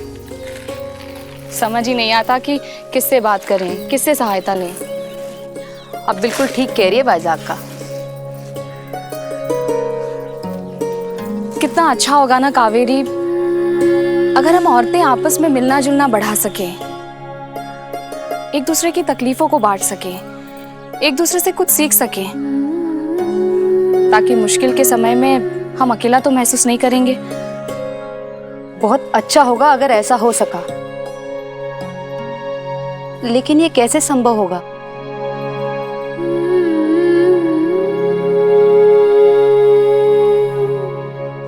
समझ ही नहीं आता कि किससे बात करें, किससे सहायता लें। अब बिल्कुल ठीक कह रही है बाइजाक का। कितना अच्छा होगा ना कावेरी अगर हम औरतें आपस में मिलना जुलना बढ़ा सकें, एक दूसरे की तकलीफों को बांट सकें, एक दूसरे से कुछ सीख सकें। ताकि मुश्किल के समय में हम अकेला तो महसूस नहीं करेंगे। बहुत अच्छा होगा अगर ऐसा हो सका, लेकिन ये कैसे संभव होगा?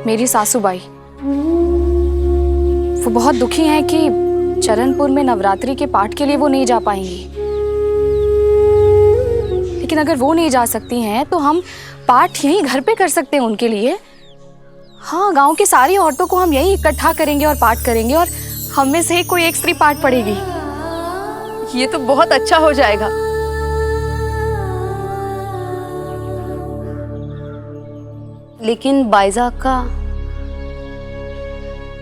मेरी सासूबाई वो बहुत दुखी हैं कि चरणपुर में नवरात्रि के पाठ के लिए वो नहीं जा पाएंगी। लेकिन अगर वो नहीं जा सकती हैं तो हम पाठ यहीं घर पे कर सकते हैं उनके लिए। हाँ, गांव की सारी औरतों को हम यहीं इकट्ठा करेंगे और पाठ करेंगे और हम में से कोई एक स्त्री पाठ पढ़ेगी। ये तो बहुत अच्छा हो जाएगा। लेकिन बाइजा का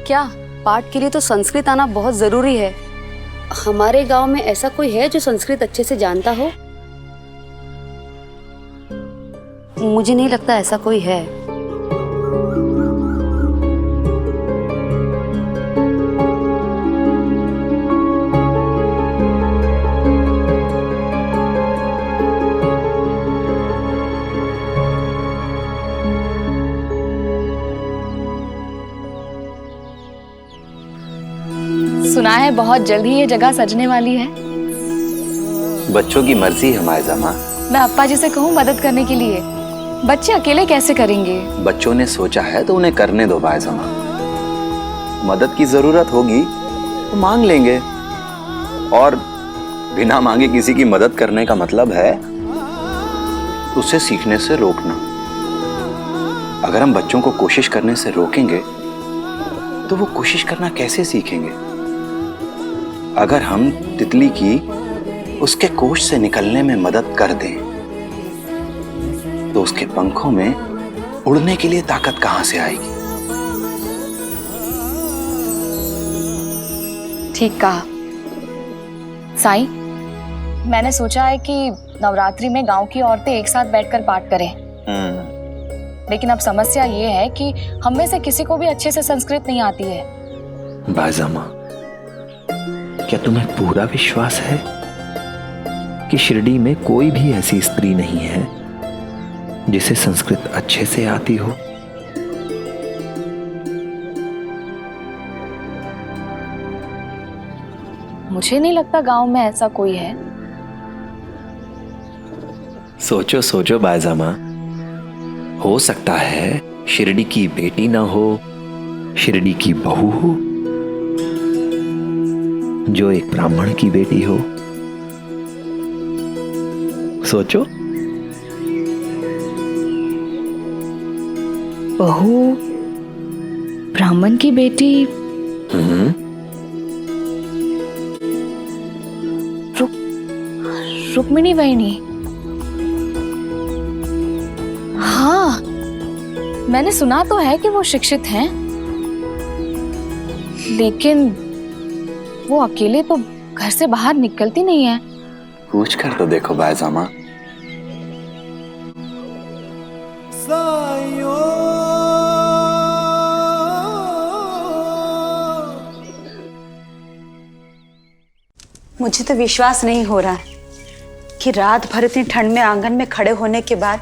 क्या, पाठ के लिए तो संस्कृत आना बहुत जरूरी है। हमारे गांव में ऐसा कोई है जो संस्कृत अच्छे से जानता हो? मुझे नहीं लगता ऐसा कोई है। सुना है बहुत जल्दी ये जगह सजने वाली है। बच्चों की मर्जी है मायजा माँ। मैं अप्पा जी से कहूँ मदद करने के लिए। बच्चे अकेले कैसे करेंगे? बच्चों ने सोचा है तो उन्हें करने दो मायजा माँ। मदद की जरूरत होगी तो मांग लेंगे, और बिना मांगे किसी की मदद करने का मतलब है उसे सीखने से रोकना। अगर हम बच्चों को कोशिश करने से रोकेंगे तो वो कोशिश करना कैसे सीखेंगे? अगर हम तितली की उसके कोश से निकलने में मदद कर दें तो उसके पंखों में उड़ने के लिए ताकत कहां से आएगी? ठीक कहा साईं। मैंने सोचा है कि नवरात्रि में गांव की औरतें एक साथ बैठकर पाठ करें। लेकिन अब समस्या ये है कि हम में से किसी को भी अच्छे से संस्कृत नहीं आती है। बाइजा माँ, क्या तुम्हें पूरा विश्वास है कि शिरडी में कोई भी ऐसी स्त्री नहीं है जिसे संस्कृत अच्छे से आती हो? मुझे नहीं लगता गांव में ऐसा कोई है। सोचो सोचो बाइजा माँ, हो सकता है शिरडी की बेटी ना हो, शिरडी की बहू हो जो एक ब्राह्मण की बेटी हो। सोचो। बहू ब्राह्मण की बेटी? रुक्मिणी बहनी। हाँ, मैंने सुना तो है कि वो शिक्षित हैं, लेकिन वो अकेले तो घर से बाहर निकलती नहीं है। पूछ कर तो देखो बाइजा माँ। मुझे तो विश्वास नहीं हो रहा है कि रात भर इतनी ठंड में आंगन में खड़े होने के बाद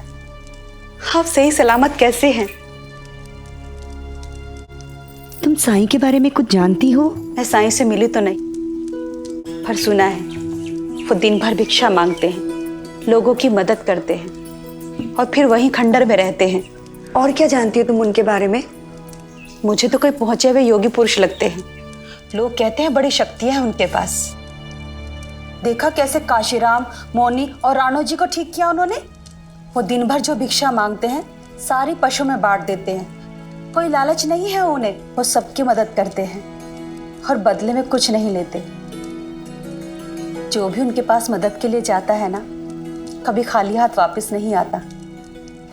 आप सही सलामत कैसे हैं? तुम साईं के बारे में कुछ जानती हो? मैं साईं से मिली तो नहीं, पर सुना है वो दिन भर भिक्षा मांगते हैं, लोगों की मदद करते हैं और फिर वहीं खंडर में रहते हैं। और क्या जानती हो तुम उनके बारे में? मुझे तो कोई पहुंचे हुए योगी पुरुष लगते हैं। लोग कहते हैं बड़ी शक्तियां हैं उनके पास। देखा कैसे काशीराम, मौनी और राणो जी को ठीक किया उन्होंने। वो दिन भर जो भिक्षा मांगते हैं सारी पशु में बांट देते हैं। कोई लालच नहीं है उन्हें, वो सबकी मदद करते हैं और बदले में कुछ नहीं लेते। जो भी उनके पास मदद के लिए जाता है ना, कभी खाली हाथ वापस नहीं आता।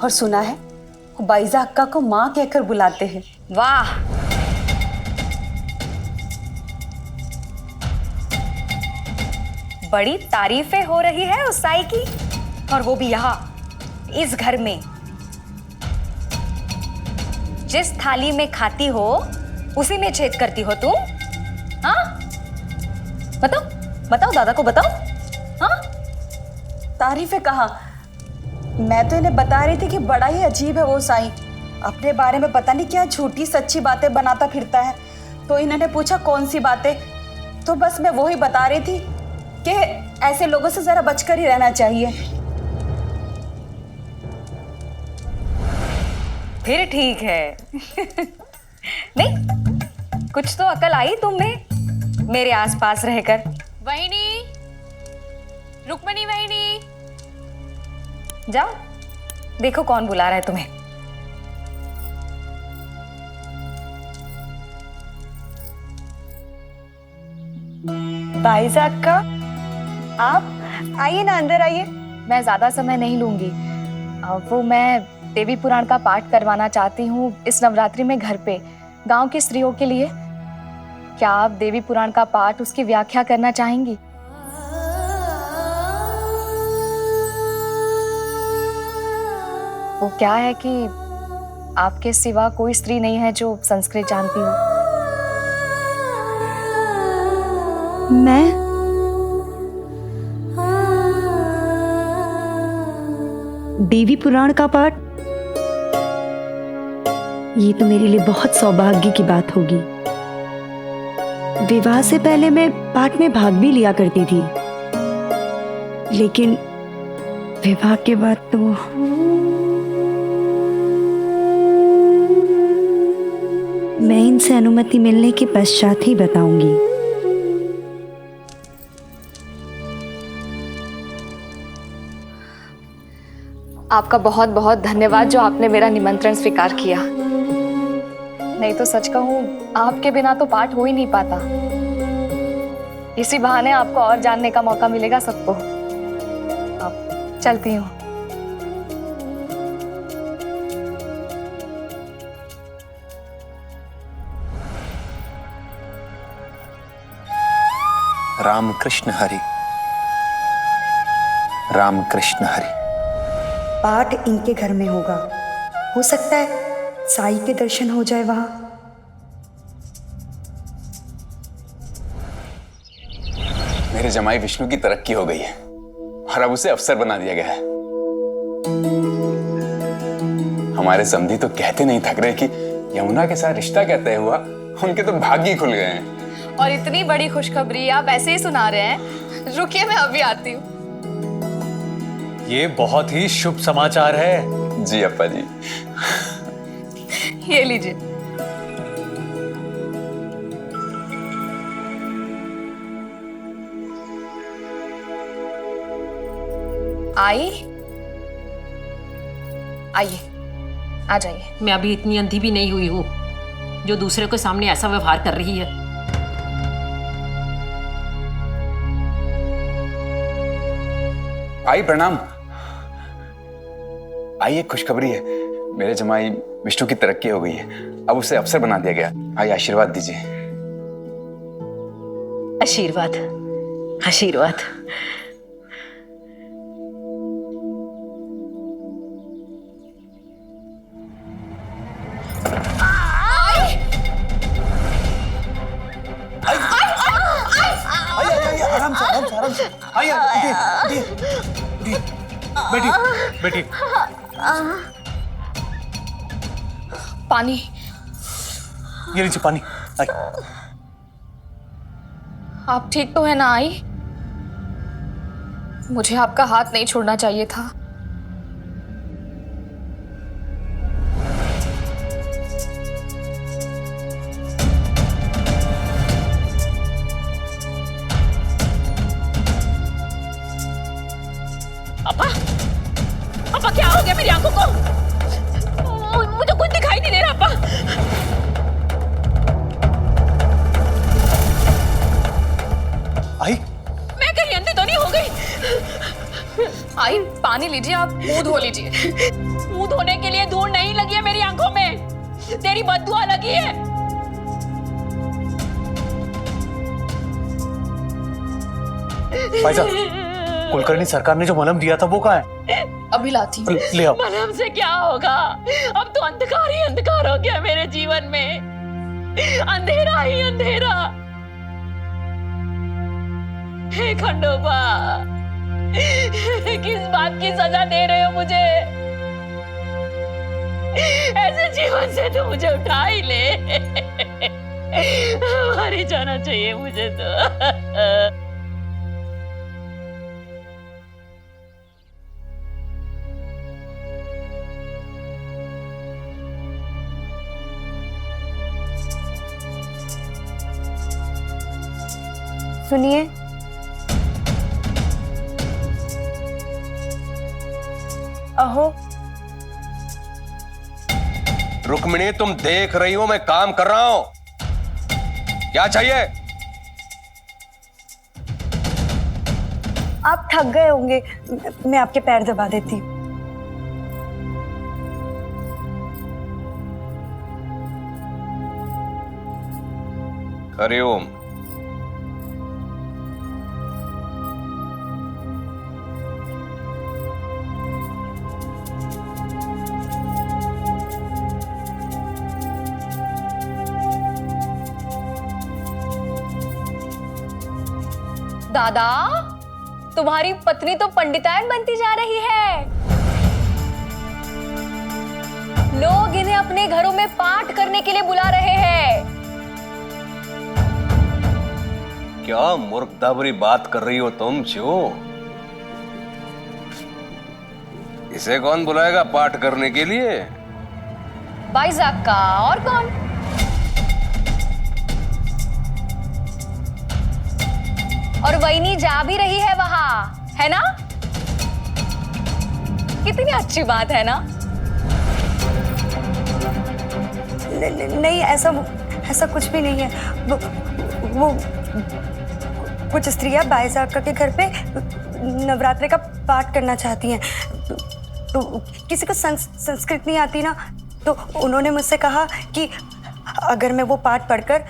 और सुना है वो बाइजा अक्का को माँ कहकर बुलाते हैं। वाह, बड़ी तारीफें हो रही है उस साई की, और वो भी यहाँ इस घर में। जिस थाली में खाती हो उसी में छेद करती हो तुम। हाँ, बताओ बताओ, दादा को बताओ। हाँ, तारीफें कहाँ? मैं तो इन्हें बता रही थी कि बड़ा ही अजीब है वो साईं, अपने बारे में पता नहीं क्या झूठी सच्ची बातें बनाता फिरता है। तो इन्होंने पूछा कौन सी बातें, तो बस मैं वही बता रही थी कि ऐसे लोगों से जरा बचकर ही रहना चाहिए। फिर ठीक है। नहीं, कुछ तो अकल आई तुम में मेरे आसपास रहकर। वहिनी, रुक्मणी वहिनी, जाओ देखो कौन बुला रहा है तुम्हें। बाइजा अक्का, आप आइए ना, अंदर आइए। मैं ज्यादा समय नहीं लूंगी। वो मैं देवी पुराण का पाठ करवाना चाहती हूँ इस नवरात्रि में घर पे, गांव की स्त्रियों के लिए। क्या आप देवी पुराण का पाठ, उसकी व्याख्या करना चाहेंगी? वो क्या है कि आपके सिवा कोई स्त्री नहीं है जो संस्कृत जानती हो। मैं देवी पुराण का पाठ, ये तो मेरे लिए बहुत सौभाग्य की बात होगी। विवाह से पहले मैं पाठ में भाग भी लिया करती थी, लेकिन विवाह के बाद तो मैं इनसे अनुमति मिलने के पश्चात ही बताऊंगी। आपका बहुत बहुत धन्यवाद जो आपने मेरा निमंत्रण स्वीकार किया। नहीं तो सच कहूं, आपके बिना तो पाठ हो ही नहीं पाता। इसी बहाने आपको और जानने का मौका मिलेगा सबको। अब चलती हूँ। राम कृष्ण हरि, राम कृष्ण हरि। पाठ इनके घर में होगा, हो सकता है साईं के दर्शन हो जाए वहां। मेरे जमाई विष्णु की तरक्की हो गई है और अब उसे अफसर बना दिया गया है। हमारे समधी तो कहते नहीं थक रहे कि यमुना के साथ रिश्ता क्या तय हुआ, उनके तो भाग्य ही खुल गए हैं। और इतनी बड़ी खुशखबरी आप ऐसे ही सुना रहे हैं। रुकिए, मैं अभी आती हूँ। ये बहुत ही शुभ समाचार है। जी अप्पा जी। ये लीजिए। आइए, आ जाइए। मैं अभी इतनी अंधी भी नहीं हुई हूँ जो दूसरे के सामने ऐसा व्यवहार कर रही है। आई प्रणाम। आई एक खुशखबरी है, मेरे जमाई विष्णु की तरक्की हो गई है, अब उसे अफसर बना दिया गया। आई आशीर्वाद दीजिए। आशीर्वाद, आशीर्वाद। आराम से आइए, बैठिए बैठिए। पानी, ये लीजिए पानी। आई। आप ठीक तो है ना आई? मुझे आपका हाथ नहीं छोड़ना चाहिए था। पापा क्या हो गया मेरी आंखों को? मुझे कुछ दिखाई नहीं दे रहा पापा। आई, मैं कहीं अंधी तो नहीं हो गई? आई, पानी लीजिए, आप मुंह धो लीजिए। मुंह धोने के लिए धूल नहीं लगी है मेरी आंखों में, तेरी बददुआ लगी है। भाई साहब, कुलकर्णी सरकार ने जो मलहम दिया था वो कहाँ है? अभी लाती हूँ। ले आओ। मलहम से क्या होगा? अब तो अंधकार ही अंधकार हो गया मेरे जीवन में, अंधेरा ही अंधेरा। हे खंडोबा, किस बात की सजा दे रहे हो मुझे? ऐसे जीवन से तो मुझे उठा ही ले। मर ही जाना चाहिए मुझे तो। सुनिए, अहो। रुक्मिणी, तुम देख रही हो मैं काम कर रहा हूं। क्या चाहिए? आप थक गए होंगे, मैं आपके पैर दबा देती हूँ। हरिओम। दादा, तुम्हारी पत्नी तो पंडितायन बनती जा रही है। लोग इन्हें अपने घरों में पाठ करने के लिए बुला रहे हैं। क्या मूर्खताभरी बात कर रही हो तुम जो? इसे कौन बुलाएगा पाठ करने के लिए? बाईजाक का, और कौन? और वहीनी जा भी रही है वहां, है ना? कितनी अच्छी बात है ना? नहीं, ऐसा कुछ भी नहीं है। वो कुछ स्त्रियां बाईजाका के घर पे नवरात्रि का पाठ करना चाहती हैं। तो किसी को संस्कृत नहीं आती ना, तो उन्होंने मुझसे कहा कि अगर मैं वो पाठ पढ़कर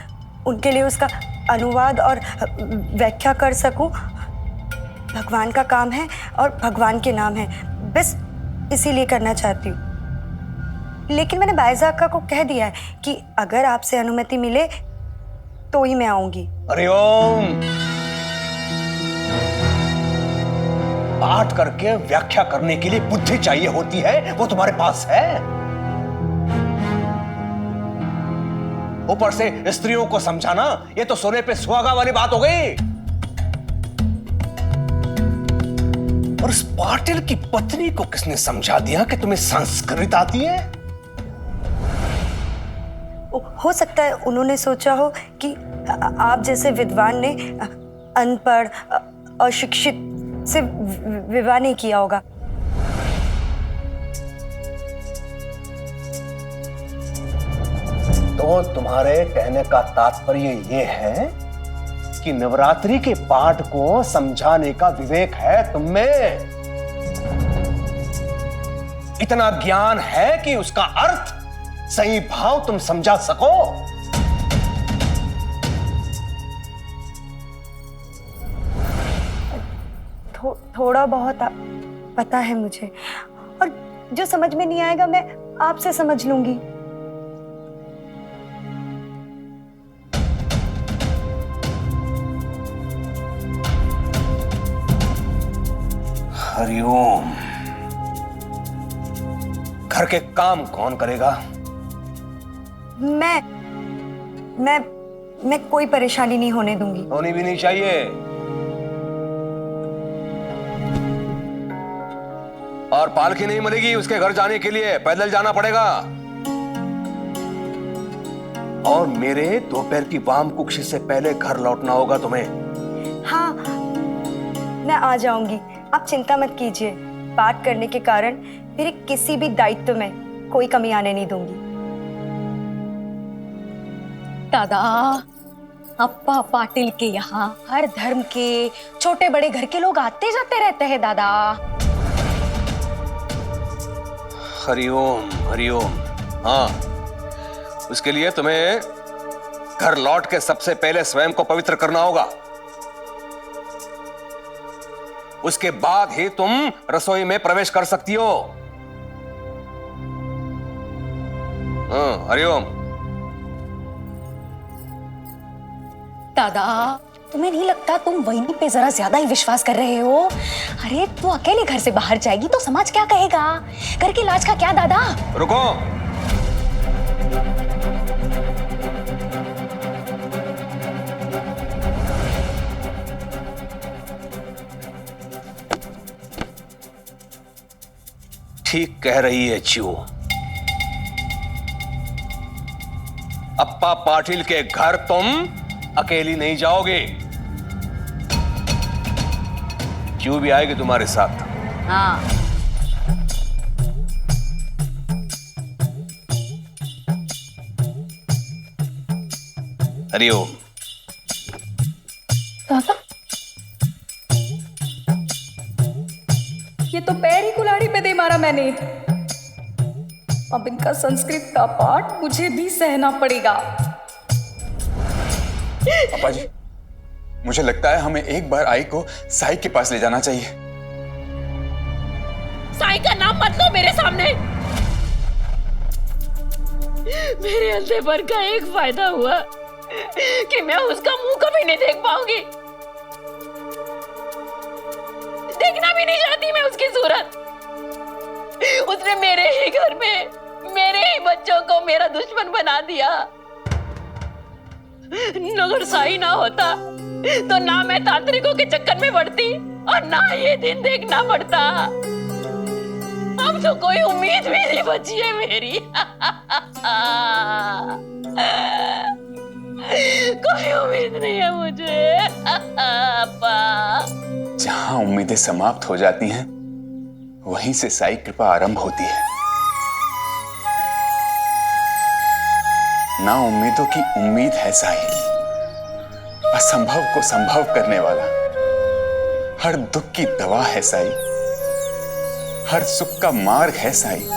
उनके लिए उसका अनुवाद और व्याख्या कर सकूं, भगवान का काम है और भगवान के नाम है, बस इसीलिए करना चाहती हूँ। लेकिन मैंने बाईजाका को कह दिया है कि अगर आपसे अनुमति मिले तो ही मैं आऊंगी। हरिओम। पाठ करके व्याख्या करने के लिए बुद्धि चाहिए होती है, वो तुम्हारे पास है? ऊपर से स्त्रियों को समझाना, ये तो सोने पे सुहागा वाली बात हो गई। और उस पाटिल की पत्नी को किसने समझा दिया कि तुम्हें संस्कृत आती है? हो सकता है उन्होंने सोचा हो कि आप जैसे विद्वान ने अनपढ़ अशिक्षित से विवाह नहीं किया होगा। तो तुम्हारे कहने का तात्पर्य यह है कि नवरात्रि के पाठ को समझाने का विवेक है तुम में? इतना ज्ञान है कि उसका अर्थ सही भाव तुम समझा सको? थोड़ा बहुत पता है मुझे, और जो समझ में नहीं आएगा मैं आपसे समझ लूंगी। हरिओम। घर के काम कौन करेगा? मैं कोई परेशानी नहीं होने दूंगी। होनी भी नहीं चाहिए। और पालकी नहीं मिलेगी उसके घर जाने के लिए, पैदल जाना पड़ेगा। और मेरे दोपहर की वाम कुक्षी से पहले घर लौटना होगा तुम्हें। हाँ, मैं आ जाऊंगी, आप चिंता मत कीजिए। पाठ करने के कारण मेरे किसी भी दायित्व में कोई कमी आने नहीं दूंगी। दादा, अप्पा पाटिल के यहाँ हर धर्म के छोटे बड़े घर के लोग आते जाते रहते हैं दादा। हरिओम हरिओम। हाँ, उसके लिए तुम्हें घर लौट के सबसे पहले स्वयं को पवित्र करना होगा। उसके बाद ही तुम रसोई में प्रवेश कर सकती हो। दादा, तुम्हें नहीं लगता तुम वहीनी पे जरा ज्यादा ही विश्वास कर रहे हो? अरे तू अकेले घर से बाहर जाएगी तो समाज क्या कहेगा? घर के इलाज का क्या दादा? रुको। ठीक कह रही है च्यू। अप्पा पाटिल के घर तुम अकेली नहीं जाओगे, च्यू भी आएगी तुम्हारे साथ। हाँ। हरिओम। दादा, ये तो पैर ही कुल्हाड़ी पे दे मारा मैंने। अब इनका संस्कृत का पाठ मुझे भी सहना पड़ेगा। पापा जी, मुझे लगता है हमें एक बार आई को साई के पास ले जाना चाहिए। साई का नाम मत लो मेरे सामने। मेरे अंधेपन का एक फायदा हुआ कि मैं उसका मुंह कभी नहीं देख पाऊंगी। देखना भी नहीं चाहती मैं उसकी सूरत। उसने मेरे ही घर में मेरे ही बच्चों को मेरा दुश्मन बना दिया। अगर साई ना होता तो ना मैं तांत्रिकों के चक्कर में पड़ती और ना ये दिन देखना पड़ता। अब तो कोई उम्मीद भी नहीं बची है मेरी। कोई उम्मीद नहीं है मुझे। जहां उम्मीदें समाप्त हो जाती हैं, वहीं से साई कृपा आरंभ होती है। ना उम्मीदों की उम्मीद है साई, असंभव को संभव करने वाला। हर दुख की दवा है साई, हर सुख का मार्ग है साई।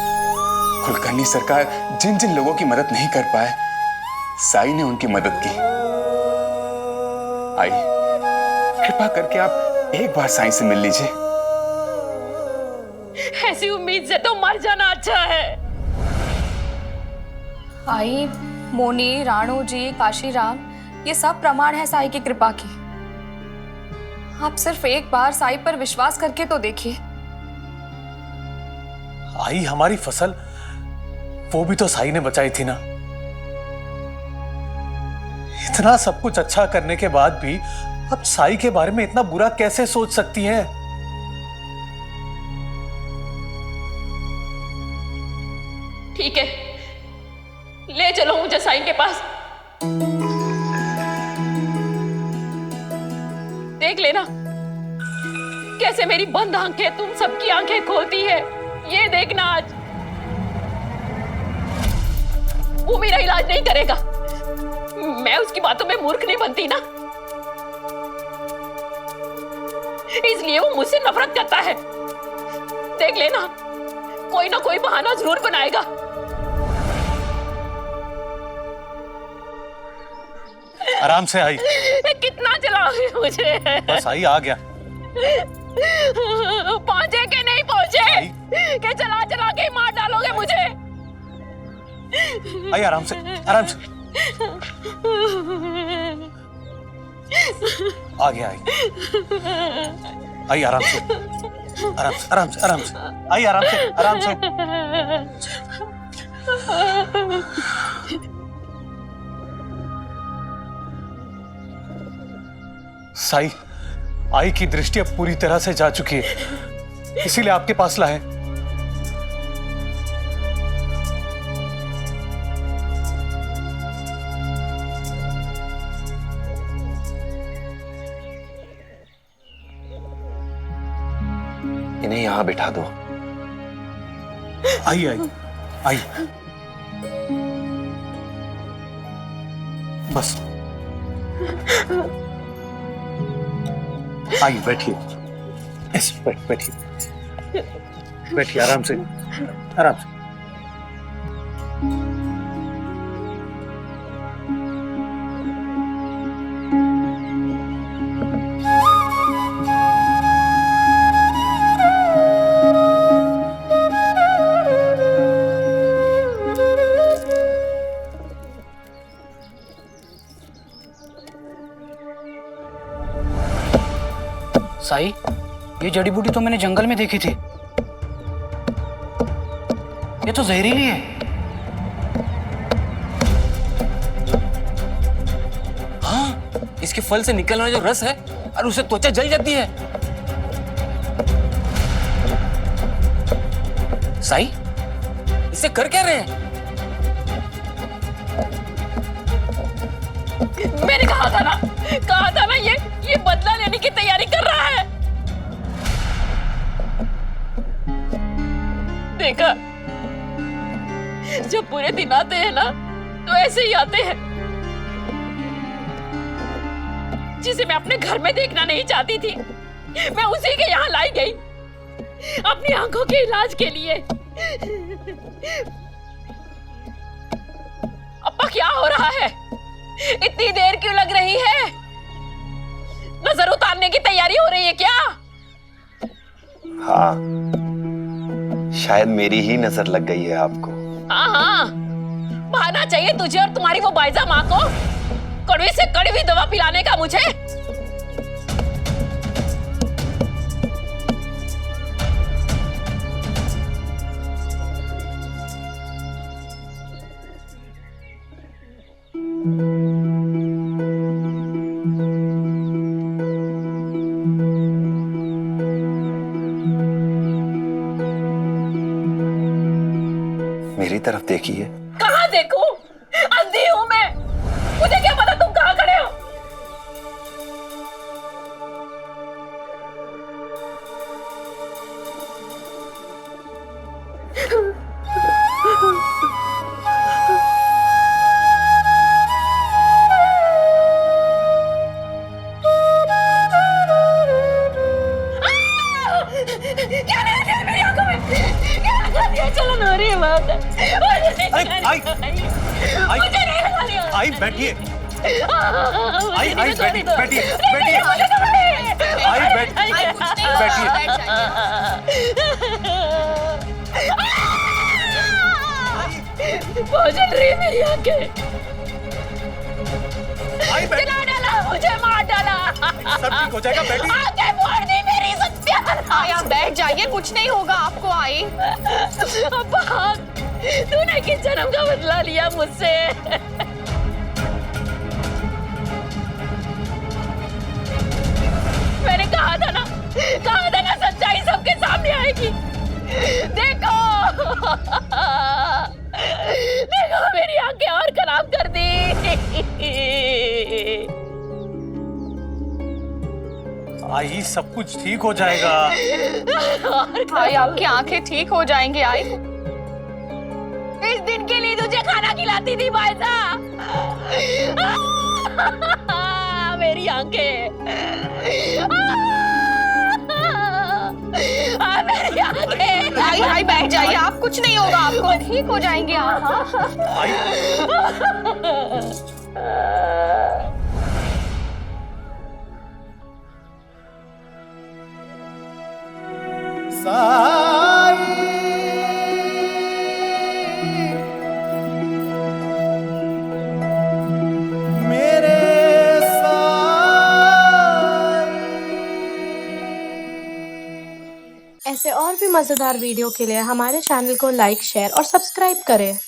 कुलकर्णी सरकार जिन जिन लोगों की मदद नहीं कर पाए, साई ने उनकी मदद की। आई, कृपा करके आप एक बार साई से मिल लीजिए। ऐसी उम्मीद से तो मर जाना अच्छा है। आई, मोनी, राणू जी, काशीराम, ये सब प्रमाण है साई की कृपा की। आप सिर्फ एक बार साई पर विश्वास करके तो देखिए। आई, हमारी फसल वो भी तो साई ने बचाई थी ना। इतना सब कुछ अच्छा करने के बाद भी अब साई के बारे में इतना बुरा कैसे सोच सकती हैं? ठीक है, ले चलो मुझे साई के पास। देख लेना कैसे मेरी बंद आंखें तुम सबकी आंखें खोलती है। ये देखना आज वो मेरा इलाज नहीं करेगा। मैं उसकी बातों में मूर्ख नहीं बनती ना, इसलिए वो मुझसे नफरत करता है। देख लेना कोई ना कोई बहाना जरूर बनाएगा। आराम से आई। कितना चलाओगे मुझे? बस आई, आ गया। पहुंचे कि नहीं पहुंचे? कि चला चला के मार डालोगे मुझे? आई, आराम से, आराम से। आ गया आई। आई, आराम से, आराम से, आराम से, आराम से। आई, आराम से, आराम से। साई, आई की दृष्टि अब पूरी तरह से जा चुकी है, इसीलिए आपके पास लाए। इन्हें यहां बिठा दो। आई, आई, आई। बस आई, बैठिए। बैठिए, बैठिए, आराम से, आराम से। साई, ये जड़ी बूटी तो मैंने जंगल में देखी थी। ये तो जहरीली है। हाँ, इसके फल से निकलने वाला जो रस है और उससे त्वचा जल जाती है। साई, इसे कर क्या रहे हैं? मैंने कहा था ना ये बदला लेने की तैयारी कर रहा है। देखा, जब बुरे दिन आते हैं ना तो ऐसे ही आते हैं। जिसे मैं अपने घर में देखना नहीं चाहती थी, मैं उसी के यहाँ लाई गई अपनी आंखों के इलाज के लिए। अब्बा क्या हो रहा है? इतनी देर क्यों लग रही है? नजर उतारने की तैयारी हो रही है क्या? हाँ, शायद मेरी ही नजर लग गई है आपको। हाँ, बहाना चाहिए तुझे और तुम्हारी वो बायजा माँ को कड़वी से कड़वी दवा पिलाने का मुझे। मेरी तरफ देखिए। कहाँ देखूं? अंधी हूं मैं, मुझे क्या पता तुम कहाँ खड़े हो? क्या लगा दिया मेरी आंखों में? क्या लगा दिया? चलो ना, अरे बात है। आई बैठिए। आई बैठिए बैठिए भोजन रही मेरी आंखें। जला डाला, मुझे मार डाला। सब ठीक हो जाएगा, बैठिए। आंखें फोड़ दी मेरी, सत्यानाश। आप बैठ जाइए, कुछ नहीं होगा आपको। आई अब्बा, तूने किस जन्म का बदला लिया मुझसे? मैंने कहा था ना सच्चाई सबके सामने आएगी। देखो मेरी आंखें और खराब कर दी। आई, सब कुछ ठीक हो जाएगा। आई, आपकी आंखें ठीक हो जाएंगी। आई, इस दिन के लिए तुझे खाना खिलाती थी बायजा। मेरी आंखें, मेरी आंखें। आई बैठ जाइए, आप, कुछ नहीं होगा आपको, ठीक हो जाएंगे आप। ऐसे और भी मज़ेदार वीडियो के लिए हमारे चैनल को लाइक, शेयर और सब्सक्राइब करें।